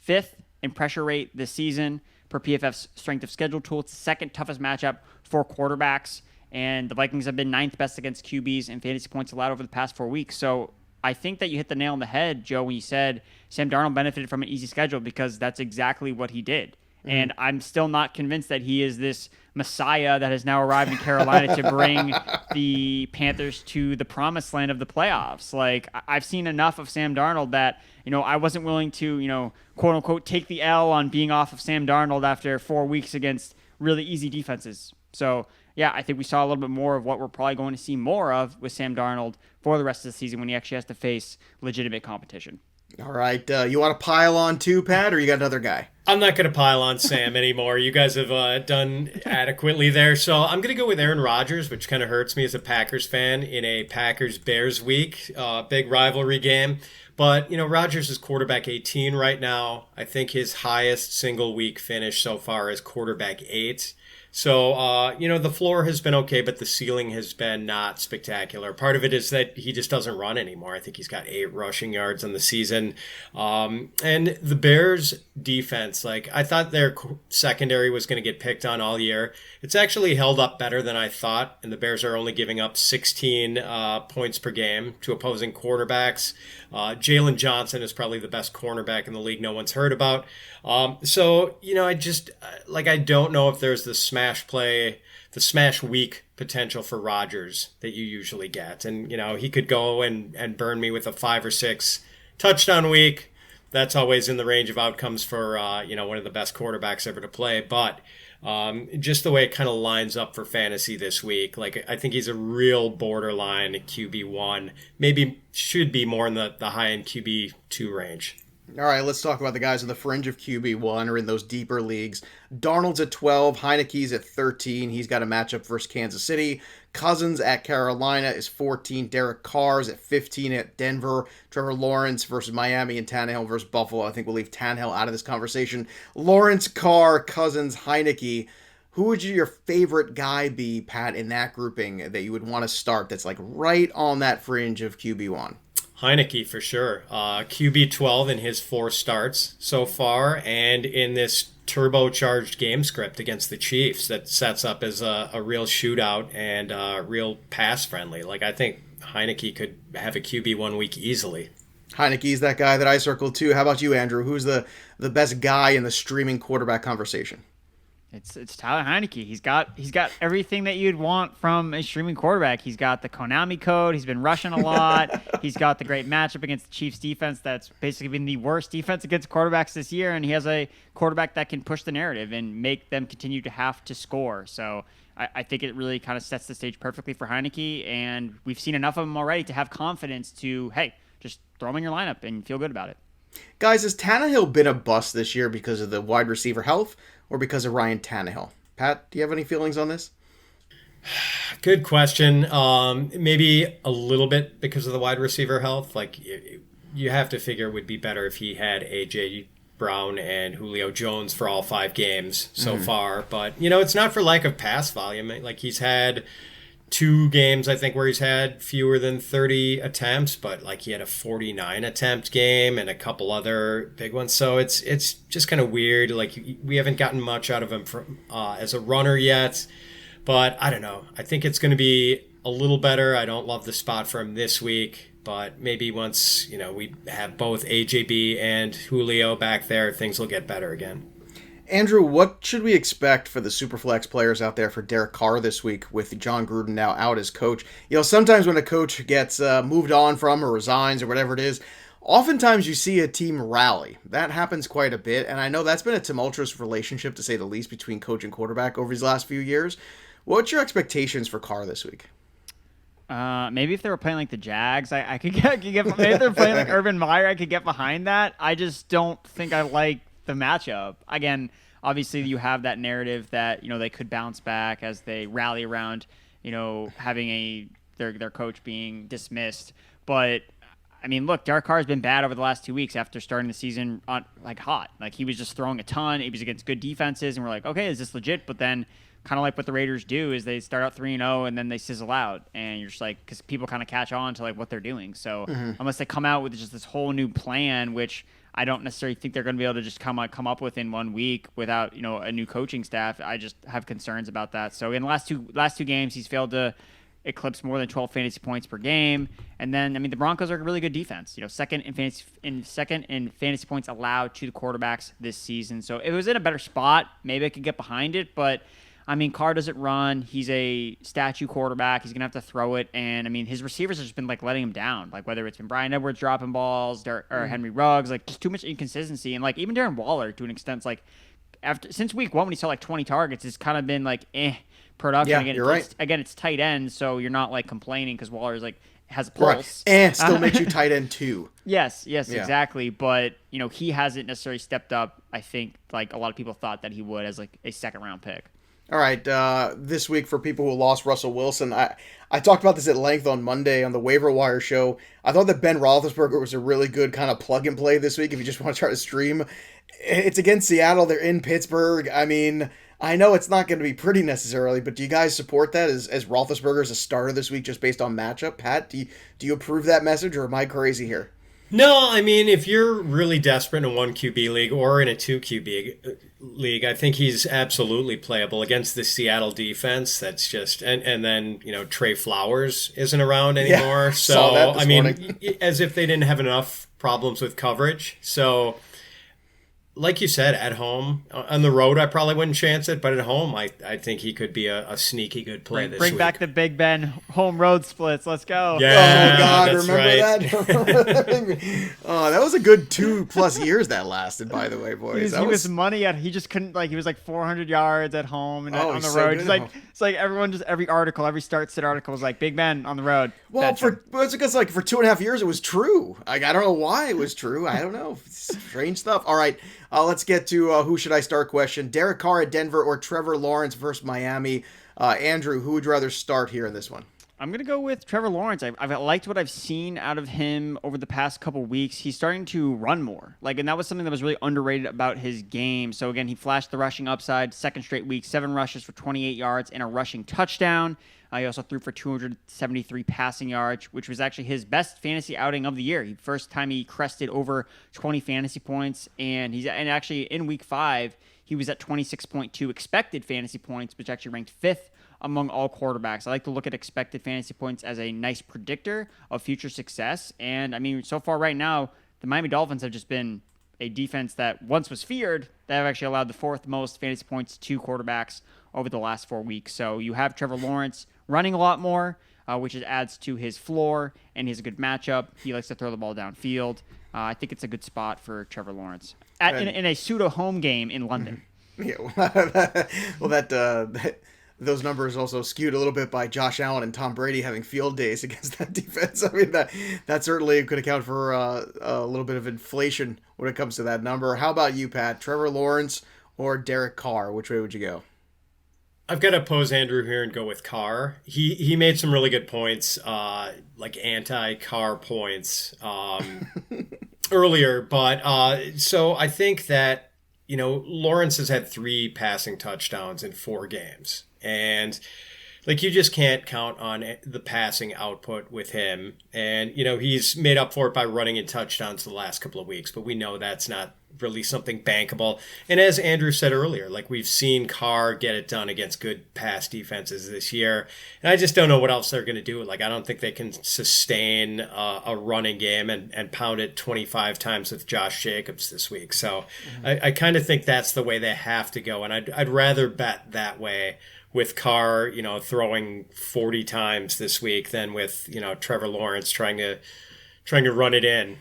5th in pressure rate this season per PFF's strength of schedule tool. It's the second toughest matchup for quarterbacks. And the Vikings have been 9th best against QBs in fantasy points allowed over the past 4 weeks. So I think that you hit the nail on the head, Joe, when you said Sam Darnold benefited from an easy schedule, because that's exactly what he did. And I'm still not convinced that he is this messiah that has now arrived in Carolina to bring the Panthers to the promised land of the playoffs. Like, I've seen enough of Sam Darnold that, I wasn't willing to, quote unquote, take the L on being off of Sam Darnold after 4 weeks against really easy defenses. So, yeah, I think we saw a little bit more of what we're probably going to see more of with Sam Darnold for the rest of the season when he actually has to face legitimate competition. All right. You want to pile on too, Pat, or you got another guy? I'm not going to pile on Sam anymore. You guys have done adequately there. So I'm going to go with Aaron Rodgers, which kind of hurts me as a Packers fan in a Packers-Bears week, big rivalry game. But, Rodgers is quarterback 18 right now. I think his highest single week finish so far is quarterback 8. So, the floor has been okay, but the ceiling has been not spectacular. Part of it is that he just doesn't run anymore. I think he's got 8 rushing yards on the season. And the Bears defense, I thought their secondary was going to get picked on all year. It's actually held up better than I thought, and the Bears are only giving up 16 points per game to opposing quarterbacks. Jalen Johnson is probably the best cornerback in the league no one's heard about. I don't know if there's the smash week potential for Rodgers that you usually get. And, he could go and burn me with a 5 or 6 touchdown week. That's always in the range of outcomes for, one of the best quarterbacks ever to play. But just the way it kind of lines up for fantasy this week, I think he's a real borderline QB1. Maybe should be more in the high-end QB2 range. All right, let's talk about the guys on the fringe of QB1 or in those deeper leagues. Darnold's at 12, Heinicke's at 13. He's got a matchup versus Kansas City. Cousins at Carolina is 14. Derek Carr's at 15 at Denver. Trevor Lawrence versus Miami, and Tannehill versus Buffalo. I think we'll leave Tannehill out of this conversation. Lawrence, Carr, Cousins, Heinicke. Who would your favorite guy be, Pat, in that grouping that you would want to start that's right on that fringe of QB1? Heinicke for sure. QB 12 in his 4 starts so far, and in this turbocharged game script against the Chiefs that sets up as a real shootout and real pass friendly. I think Heinicke could have a QB 1 week easily. Heinicke's that guy that I circled too. How about you, Andrew? Who's the best guy in the streaming quarterback conversation? It's Tyler Heinicke. He's got everything that you'd want from a streaming quarterback. He's got the Konami code. He's been rushing a lot. He's got the great matchup against the Chiefs defense that's basically been the worst defense against quarterbacks this year, and he has a quarterback that can push the narrative and make them continue to have to score. So I think it really kind of sets the stage perfectly for Heinicke, and we've seen enough of him already to have confidence to, hey, just throw him in your lineup and feel good about it. Guys, has Tannehill been a bust this year because of the wide receiver health or because of Ryan Tannehill? Pat, do you have any feelings on this? Good question. Maybe a little bit because of the wide receiver health. Like, you have to figure it would be better if he had A.J. Brown and Julio Jones for all 5 games so far. But, it's not for lack of pass volume. Like, he's had 2 games, I think, where he's had fewer than 30 attempts, but like he had a 49 attempt game and a couple other big ones. So it's just kind of weird. Like, we haven't gotten much out of him from as a runner yet, but I don't know. I think it's going to be a little better. I don't love the spot for him this week, but maybe once, we have both AJB and Julio back there, things will get better again. Andrew, what should we expect for the Superflex players out there for Derek Carr this week with John Gruden now out as coach? Sometimes when a coach gets moved on from or resigns or whatever it is, oftentimes you see a team rally. That happens quite a bit, and I know that's been a tumultuous relationship, to say the least, between coach and quarterback over these last few years. What's your expectations for Carr this week? Maybe if they were playing like the Jags, I could get maybe if they're playing like Urban Meyer, I could get behind that. I just don't think I like the matchup. Again, obviously you have that narrative that they could bounce back as they rally around having their coach being dismissed. But I mean, look, Derek Carr has been bad over the last 2 weeks after starting the season on hot. Like, he was just throwing a ton. He was against good defenses, and we're like, okay, is this legit? But then, kind of like what the Raiders do, is they start out 3-0 and then they sizzle out, and you're just like, because people kind of catch on to like what they're doing. So unless they come out with just this whole new plan, which I don't necessarily think they're going to be able to just come up with in 1 week without a new coaching staff, I just have concerns about that. So in the last two games, he's failed to eclipse more than 12 fantasy points per game. And then, I mean, the Broncos are a really good defense. Second in fantasy points allowed to the quarterbacks this season. So if it was in a better spot, maybe I could get behind it. But I mean, Carr doesn't run. He's a statue quarterback. He's gonna have to throw it. And I mean, his receivers have just been like letting him down. Like, whether it's been Bryan Edwards dropping balls or Henry Ruggs, like just too much inconsistency. And like even Darren Waller, to an extent, like since week 1 when he saw like 20 targets, it's kind of been like production. Yeah, again, you're right. Again, it's tight end, so you're not like complaining because Waller's like has a pulse. Right. Still makes you tight end too. Yes, exactly. But he hasn't necessarily stepped up. I think like a lot of people thought that he would as like a 2nd round pick. All right, this week for people who lost Russell Wilson, I talked about this at length on Monday on the Waiver Wire show. I thought that Ben Roethlisberger was a really good kind of plug and play this week if you just want to try to stream. It's against Seattle. They're in Pittsburgh. I mean, I know it's not going to be pretty necessarily, but do you guys support that as Roethlisberger as a starter this week just based on matchup? Pat, do you approve that message, or am I crazy here? No, I mean, if you're really desperate in a 1 QB league or in a 2 QB league, I think he's absolutely playable against the Seattle defense. That's just, and then, Trey Flowers isn't around anymore. Yeah, so, saw that this morning. As if they didn't have enough problems with coverage. So, like you said, at home, on the road, I probably wouldn't chance it, but at home, I think he could be a sneaky good play this week. Bring back the Big Ben home road splits. Let's go. Yeah, oh, God, that's remember that? Oh, that was a good 2+ years that lasted, by the way, boys. He was money he just couldn't, like, he was like 400 yards at home and on the road. It's like everyone every article, every start-sit article was like, Big Ben on the road. Well, it's because like for 2.5 years it was true. Like, I don't know why it was true. I don't know. Strange stuff. All right. Let's get to who should I start question. Derek Carr at Denver or Trevor Lawrence versus Miami. Andrew, who would you rather start here in this one? I'm going to go with Trevor Lawrence. I've liked what I've seen out of him over the past couple weeks. He's starting to run more. And that was something that was really underrated about his game. So, again, he flashed the rushing upside. 2nd straight week, 7 rushes for 28 yards and a rushing touchdown. He also threw for 273 passing yards, which was actually his best fantasy outing of the year. First time he crested over 20 fantasy points, and actually in week 5, he was at 26.2 expected fantasy points, which actually ranked 5th among all quarterbacks. I like to look at expected fantasy points as a nice predictor of future success. And I mean, so far right now, the Miami Dolphins have just been a defense that once was feared, that have actually allowed the 4th most fantasy points to quarterbacks over the last 4 weeks. So you have Trevor Lawrence running a lot more, which adds to his floor, and he has a good matchup. He likes to throw the ball downfield. I think it's a good spot for Trevor Lawrence in a pseudo home game in London. Yeah, well, those numbers also skewed a little bit by Josh Allen and Tom Brady having field days against that defense. I mean, that certainly could account for a little bit of inflation when it comes to that number. How about you, Pat? Trevor Lawrence or Derek Carr? Which way would you go? I've got to oppose Andrew here and go with Carr. He made some really good points, like anti-Carr points earlier. But so I think that, Lawrence has had 3 passing touchdowns in 4 games. And like you just can't count on the passing output with him. And, he's made up for it by running in touchdowns the last couple of weeks. But we know that's not really something bankable. And as Andrew said earlier, like we've seen Carr get it done against good pass defenses this year. And I just don't know what else they're going to do. Like I don't think they can sustain a running game and pound it 25 times with Josh Jacobs this week. So I kind of think that's the way they have to go. And I'd rather bet that way with Carr, throwing 40 times this week than with, Trevor Lawrence trying to run it in.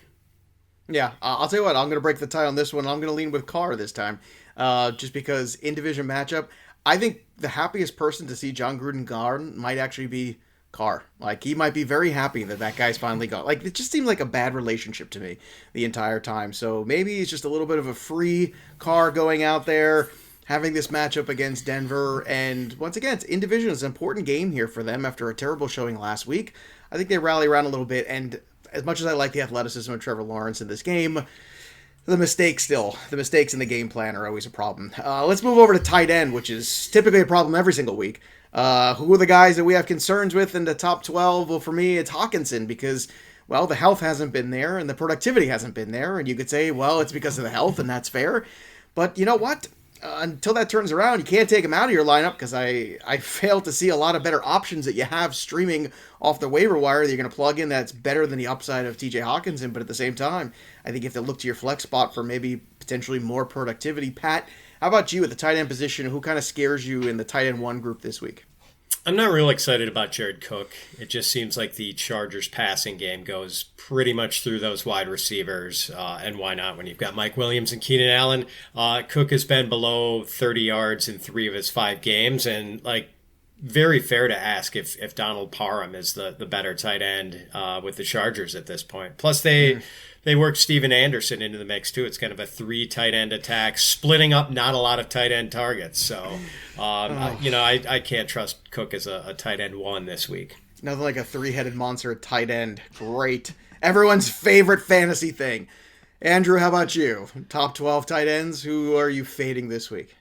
Yeah, I'll tell you what, I'm going to break the tie on this one. I'm going to lean with Carr this time, just because in division matchup, I think the happiest person to see John Gruden gone might actually be Carr. Like, he might be very happy that guy's finally gone. Like, it just seemed like a bad relationship to me the entire time. So maybe it's just a little bit of a free Carr going out there, having this matchup against Denver. And once again, it's in division. It's an important game here for them after a terrible showing last week. I think they rally around a little bit, and as much as I like the athleticism of Trevor Lawrence in this game, the mistakes in the game plan are always a problem. Let's move over to tight end, which is typically a problem every single week. Who are the guys that we have concerns with in the top 12? Well, for me, it's Hockenson because, well, the health hasn't been there and the productivity hasn't been there. And you could say, well, it's because of the health, and that's fair. But you know what? Until that turns around, you can't take him out of your lineup because I fail to see a lot of better options that you have streaming off the waiver wire that you're going to plug in that's better than the upside of TJ Hockenson. But at the same time, I think you have to look to your flex spot for maybe potentially more productivity. Pat, how about you at the tight end position? Who kind of scares you in the tight end 1 group this week? I'm not real excited about Jared Cook. It just seems like the Chargers passing game goes pretty much through those wide receivers. And why not when you've got Mike Williams and Keenan Allen? Cook has been below 30 yards in 3 of his 5 games. And like, very fair to ask if Donald Parham is the better tight end with the Chargers at this point. Plus they worked Steven Anderson into the mix too. It's kind of a 3 tight end attack, splitting up not a lot of tight end targets. So, I can't trust Cook as a tight end 1 this week. Nothing like a 3-headed monster at tight end. Great. Everyone's favorite fantasy thing. Andrew, how about you? Top 12 tight ends. Who are you fading this week?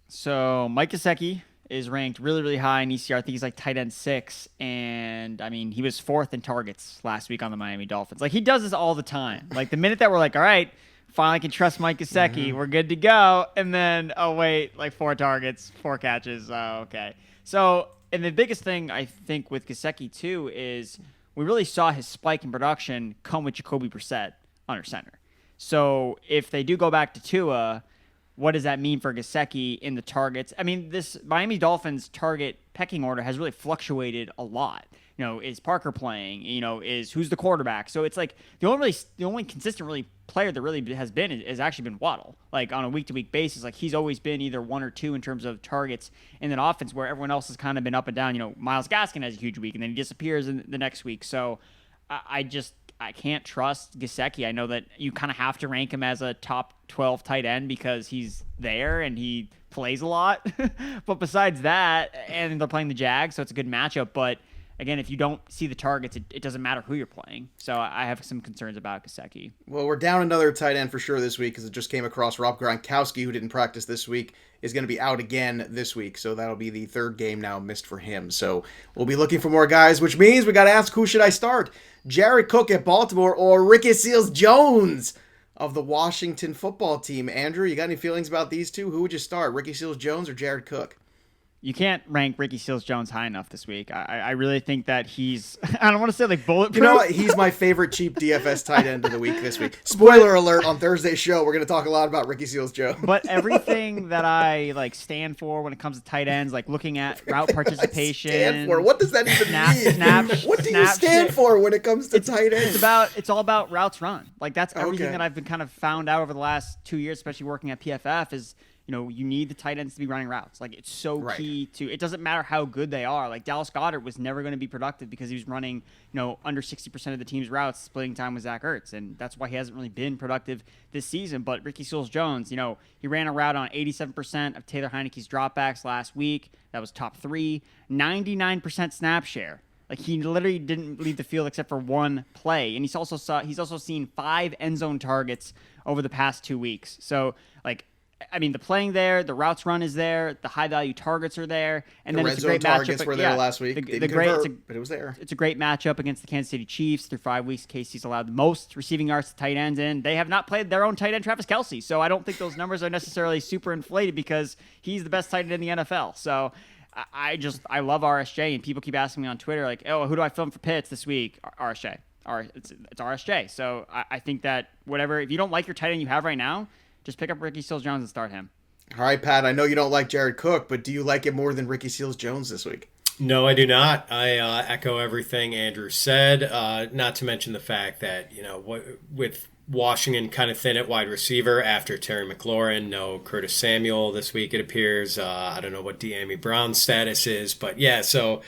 So Mike Gesicki is ranked really, really high in ECR. I think he's like tight end 6. And I mean, he was 4th in targets last week on the Miami Dolphins. Like, he does this all the time. Like, the minute that we're like, all right, finally can trust Mike Gesicki, we're good to go. And then, oh, wait, like 4 targets, 4 catches. Oh, okay. So, and the biggest thing I think with Gesicki too is we really saw his spike in production come with Jacoby Brissett under center. So if they do go back to Tua, what does that mean for Gesicki in the targets? I mean, this Miami Dolphins target pecking order has really fluctuated a lot. Is Parker playing? Who's the quarterback? So it's like the only consistent really player that really has actually been Waddle. Like on a week-to-week basis, like he's always been either 1 or 2 in terms of targets in an offense where everyone else has kind of been up and down. Myles Gaskin has a huge week and then he disappears in the next week. So I can't trust Gesicki. I know that you kind of have to rank him as a top 12 tight end because he's there and he plays a lot. But besides that, and they're playing the Jags, so it's a good matchup. But again, if you don't see the targets, it doesn't matter who you're playing. So I have some concerns about Gesicki. Well, we're down another tight end for sure this week because it just came across Rob Gronkowski, who didn't practice this week, is going to be out again this week. So that'll be the 3rd game now missed for him. So we'll be looking for more guys, which means we got to ask, who should I start? Jared Cook at Baltimore or Ricky Seals-Jones of the Washington football team? Andrew, you got any feelings about these two? Who would you start, Ricky Seals-Jones or Jared Cook? You can't rank Ricky Seals-Jones high enough this week. I really think that he's, I don't want to say like bulletproof. You know what? He's my favorite cheap DFS tight end of the week this week. Spoiler alert, on Thursday's show, we're going to talk a lot about Ricky Seals-Jones. But everything that I like stand for when it comes to tight ends, like looking at route participation. Stand for? What does that even mean? What do you stand for when it comes to tight ends? It's all about routes run. Like that's everything that I've been kind of found out over the last 2 years, especially working at PFF, is you need the tight ends to be running routes. Like, it's so Right. key to, it doesn't matter how good they are. Like, Dallas Goedert was never going to be productive because he was running, under 60% of the team's routes, splitting time with Zach Ertz. And that's why he hasn't really been productive this season. But Ricky Seals-Jones, he ran a route on 87% of Taylor Heinicke's dropbacks last week. That was top 3, 99% snap share. Like, he literally didn't leave the field except for one play. And he's also seen 5 end zone targets over the past 2 weeks. So, like, I mean, the playing there, the routes run is there, the high value targets are there, and The then red it's a great zone matchup. targets were there last week. But it was there. It's a great matchup against the Kansas City Chiefs through 5 weeks. Casey's allowed the most receiving yards to tight ends, and they have not played their own tight end, Travis Kelce. So I don't think those numbers are necessarily super inflated because he's the best tight end in the NFL. So I love RSJ, and people keep asking me on Twitter, like, oh, who do I film for Pitts this week? RSJ. It's RSJ. So I think that if you don't like your tight end you have right now, just pick up Ricky Seals-Jones and start him. All right, Pat, I know you don't like Jared Cook, but do you like it more than Ricky Seals-Jones this week? No, I do not. I echo everything Andrew said, not to mention the fact that, with Washington kind of thin at wide receiver after Terry McLaurin, no Curtis Samuel this week, it appears. I don't know what De'Ami Brown's status is, but yeah, so,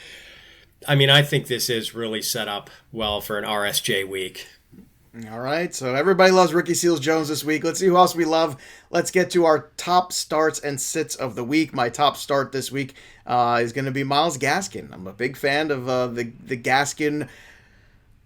I mean, I think this is really set up well for an RSJ week. All right, so everybody loves Ricky Seals-Jones this week. Let's see who else we love. Let's get to our top starts and sits of the week. My top start this week is going to be Myles Gaskin. I'm a big fan of the Gaskin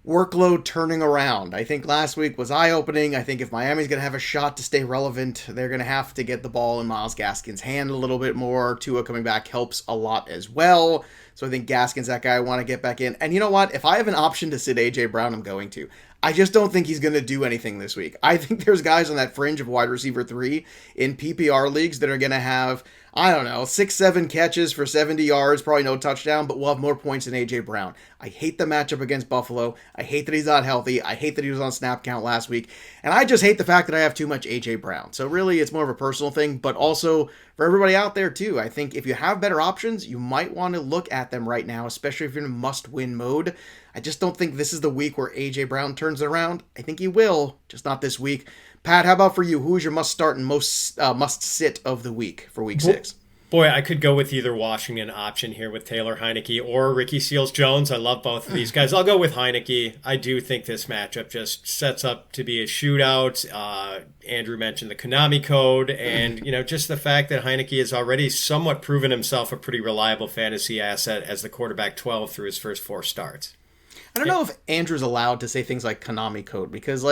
workload turning around. I think last week was eye-opening. I think if Miami's going to have a shot to stay relevant, they're going to have to get the ball in Myles Gaskin's hand a little bit more. Tua coming back helps a lot as well. So I think Gaskin's that guy I want to get back in. And you know what? If I have an option to sit A.J. Brown, I'm going to. I just don't think he's going to do anything this week. I think there's guys on that fringe of wide receiver 3 in PPR leagues that are going to have, 6-7 catches for 70 yards, probably no touchdown, but will have more points than A.J. Brown. I hate the matchup against Buffalo. I hate that he's not healthy. I hate that he was on snap count last week. And I just hate the fact that I have too much A.J. Brown. So really, it's more of a personal thing, but also for everybody out there too. I think if you have better options, you might want to look at them right now, especially if you're in must-win mode. I just don't think this is the week where A.J. Brown turns it around. I think he will, just not this week. Pat, how about for you? Who is your must-start and most must-sit of the week for Week 6? Boy, I could go with either Washington option here with Taylor Heinicke or Ricky Seals-Jones. I love both of these guys. I'll go with Heinicke. I do think this matchup just sets up to be a shootout. Andrew mentioned the Konami code, and just the fact that Heinicke has already somewhat proven himself a pretty reliable fantasy asset as the quarterback 12 through his first 4 starts. I don't know if Andrew's allowed to say things like Konami code because,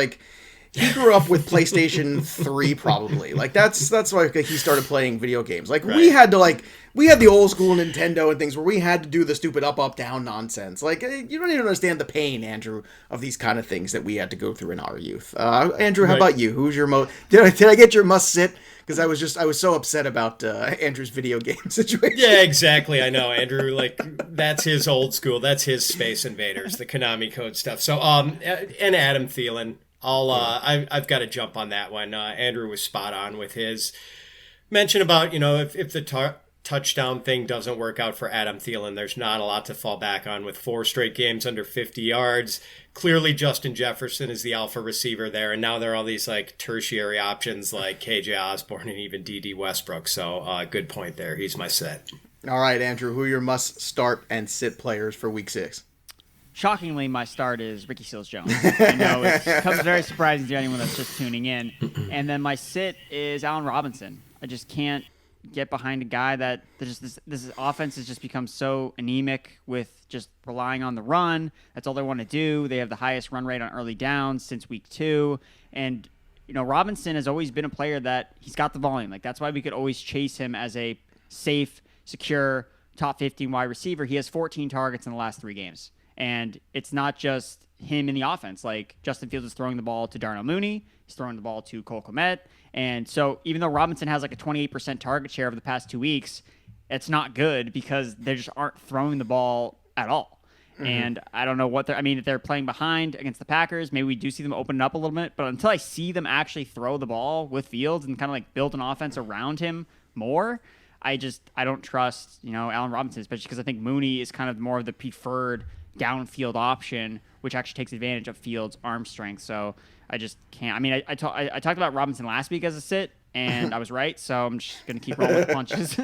he grew up with PlayStation 3 probably. That's why he started playing video games. Right. we had the old school Nintendo and things where we had to do the stupid up, down nonsense. You don't even understand the pain, Andrew, of these kind of things that we had to go through in our youth. Andrew, how about you? Who's your did I get your must sit? Because I was so upset about Andrew's video game situation. Yeah, exactly. I know, Andrew. That's his old school. That's his Space Invaders, the Konami code stuff. So, and Adam Thielen. I've got to jump on that one. Andrew was spot on with his mention about, if the touchdown thing doesn't work out for Adam Thielen, there's not a lot to fall back on with 4 straight games under 50 yards. Clearly, Justin Jefferson is the alpha receiver there, and now there are all these tertiary options like KJ Osborne and even D.D. Westbrook. So good point there. He's my set. All right, Andrew, who are your must start and sit players for Week 6? Shockingly, my start is Ricky Seals-Jones. I know it comes very surprising to anyone that's just tuning in. And then my sit is Allen Robinson. I just can't get behind a guy that this offense has just become so anemic with just relying on the run. That's all they want to do. They have the highest run rate on early downs since week 2. And, Robinson has always been a player that he's got the volume. That's why we could always chase him as a safe, secure, top 15 wide receiver. He has 14 targets in the last 3 games. And it's not just him in the offense. Justin Fields is throwing the ball to Darnell Mooney. He's throwing the ball to Cole Kmet. And so even though Robinson has a 28% target share over the past 2 weeks, it's not good because they just aren't throwing the ball at all. Mm-hmm. And I don't know what if they're playing behind against the Packers, maybe we do see them open it up a little bit. But until I see them actually throw the ball with Fields and kind of build an offense around him more, I don't trust, Allen Robinson, especially because I think Mooney is kind of more of the preferred downfield option, which actually takes advantage of Fields' arm strength. So I just can't. I talked about Robinson last week as a sit, and I was right, so I'm just going to keep rolling with the punches.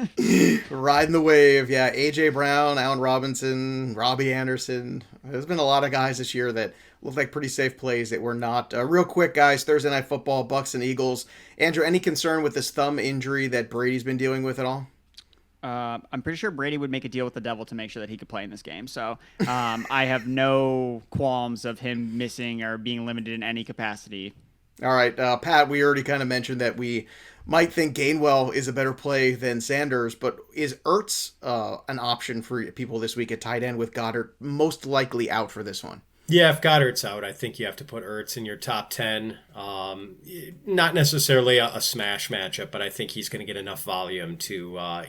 Riding the wave. Yeah, A.J. Brown, Allen Robinson, Robbie Anderson. There's been a lot of guys this year that look like pretty safe plays that were not. Real quick, guys, Thursday Night Football, Bucks and Eagles. Andrew, any concern with this thumb injury that Brady's been dealing with at all? I'm pretty sure Brady would make a deal with the devil to make sure that he could play in this game. So I have no qualms of him missing or being limited in any capacity. All right, Pat, we already kind of mentioned that we might think Gainwell is a better play than Sanders, but is Ertz an option for people this week at tight end with Goddard most likely out for this one? Yeah, if Goddard's out, I think you have to put Ertz in your top 10. Not necessarily a smash matchup, but I think he's going to get enough volume to,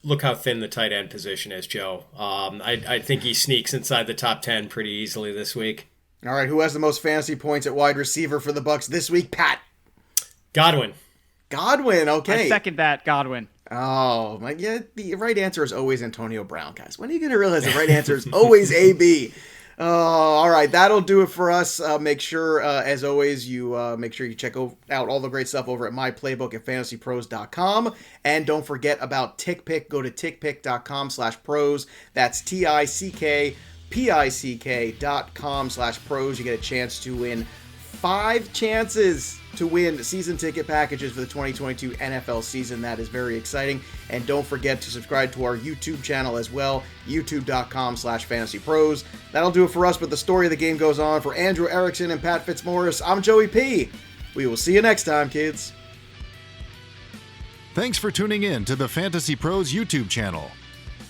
look how thin the tight end position is, Joe. I think he sneaks inside the top 10 pretty easily this week. All right, who has the most fantasy points at wide receiver for the Bucks this week? Pat. Godwin, okay. I second that, Godwin. Oh, the right answer is always Antonio Brown, guys. When are you going to realize the right answer is always AB? Oh, all right, that'll do it for us. Make sure, as always, you make sure you check out all the great stuff over at myplaybook at fantasypros.com. And don't forget about TickPick. Go to tickpick.com/pros. That's tickpick.com/pros. You get a chance to win 5 chances to win season ticket packages for the 2022 NFL season. That is very exciting. And don't forget to subscribe to our YouTube channel as well, youtube.com/fantasypros. That'll do it for us, but the story of the game goes on. For Andrew Erickson and Pat Fitzmaurice, I'm Joey P. We will see you next time, kids. Thanks for tuning in to the Fantasy Pros YouTube channel.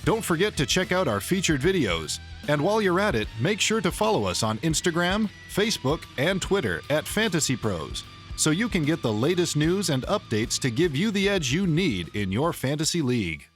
Don't forget to check out our featured videos. And while you're at it, make sure to follow us on Instagram, Facebook, and Twitter at Fantasy Pros, so you can get the latest news and updates to give you the edge you need in your fantasy league.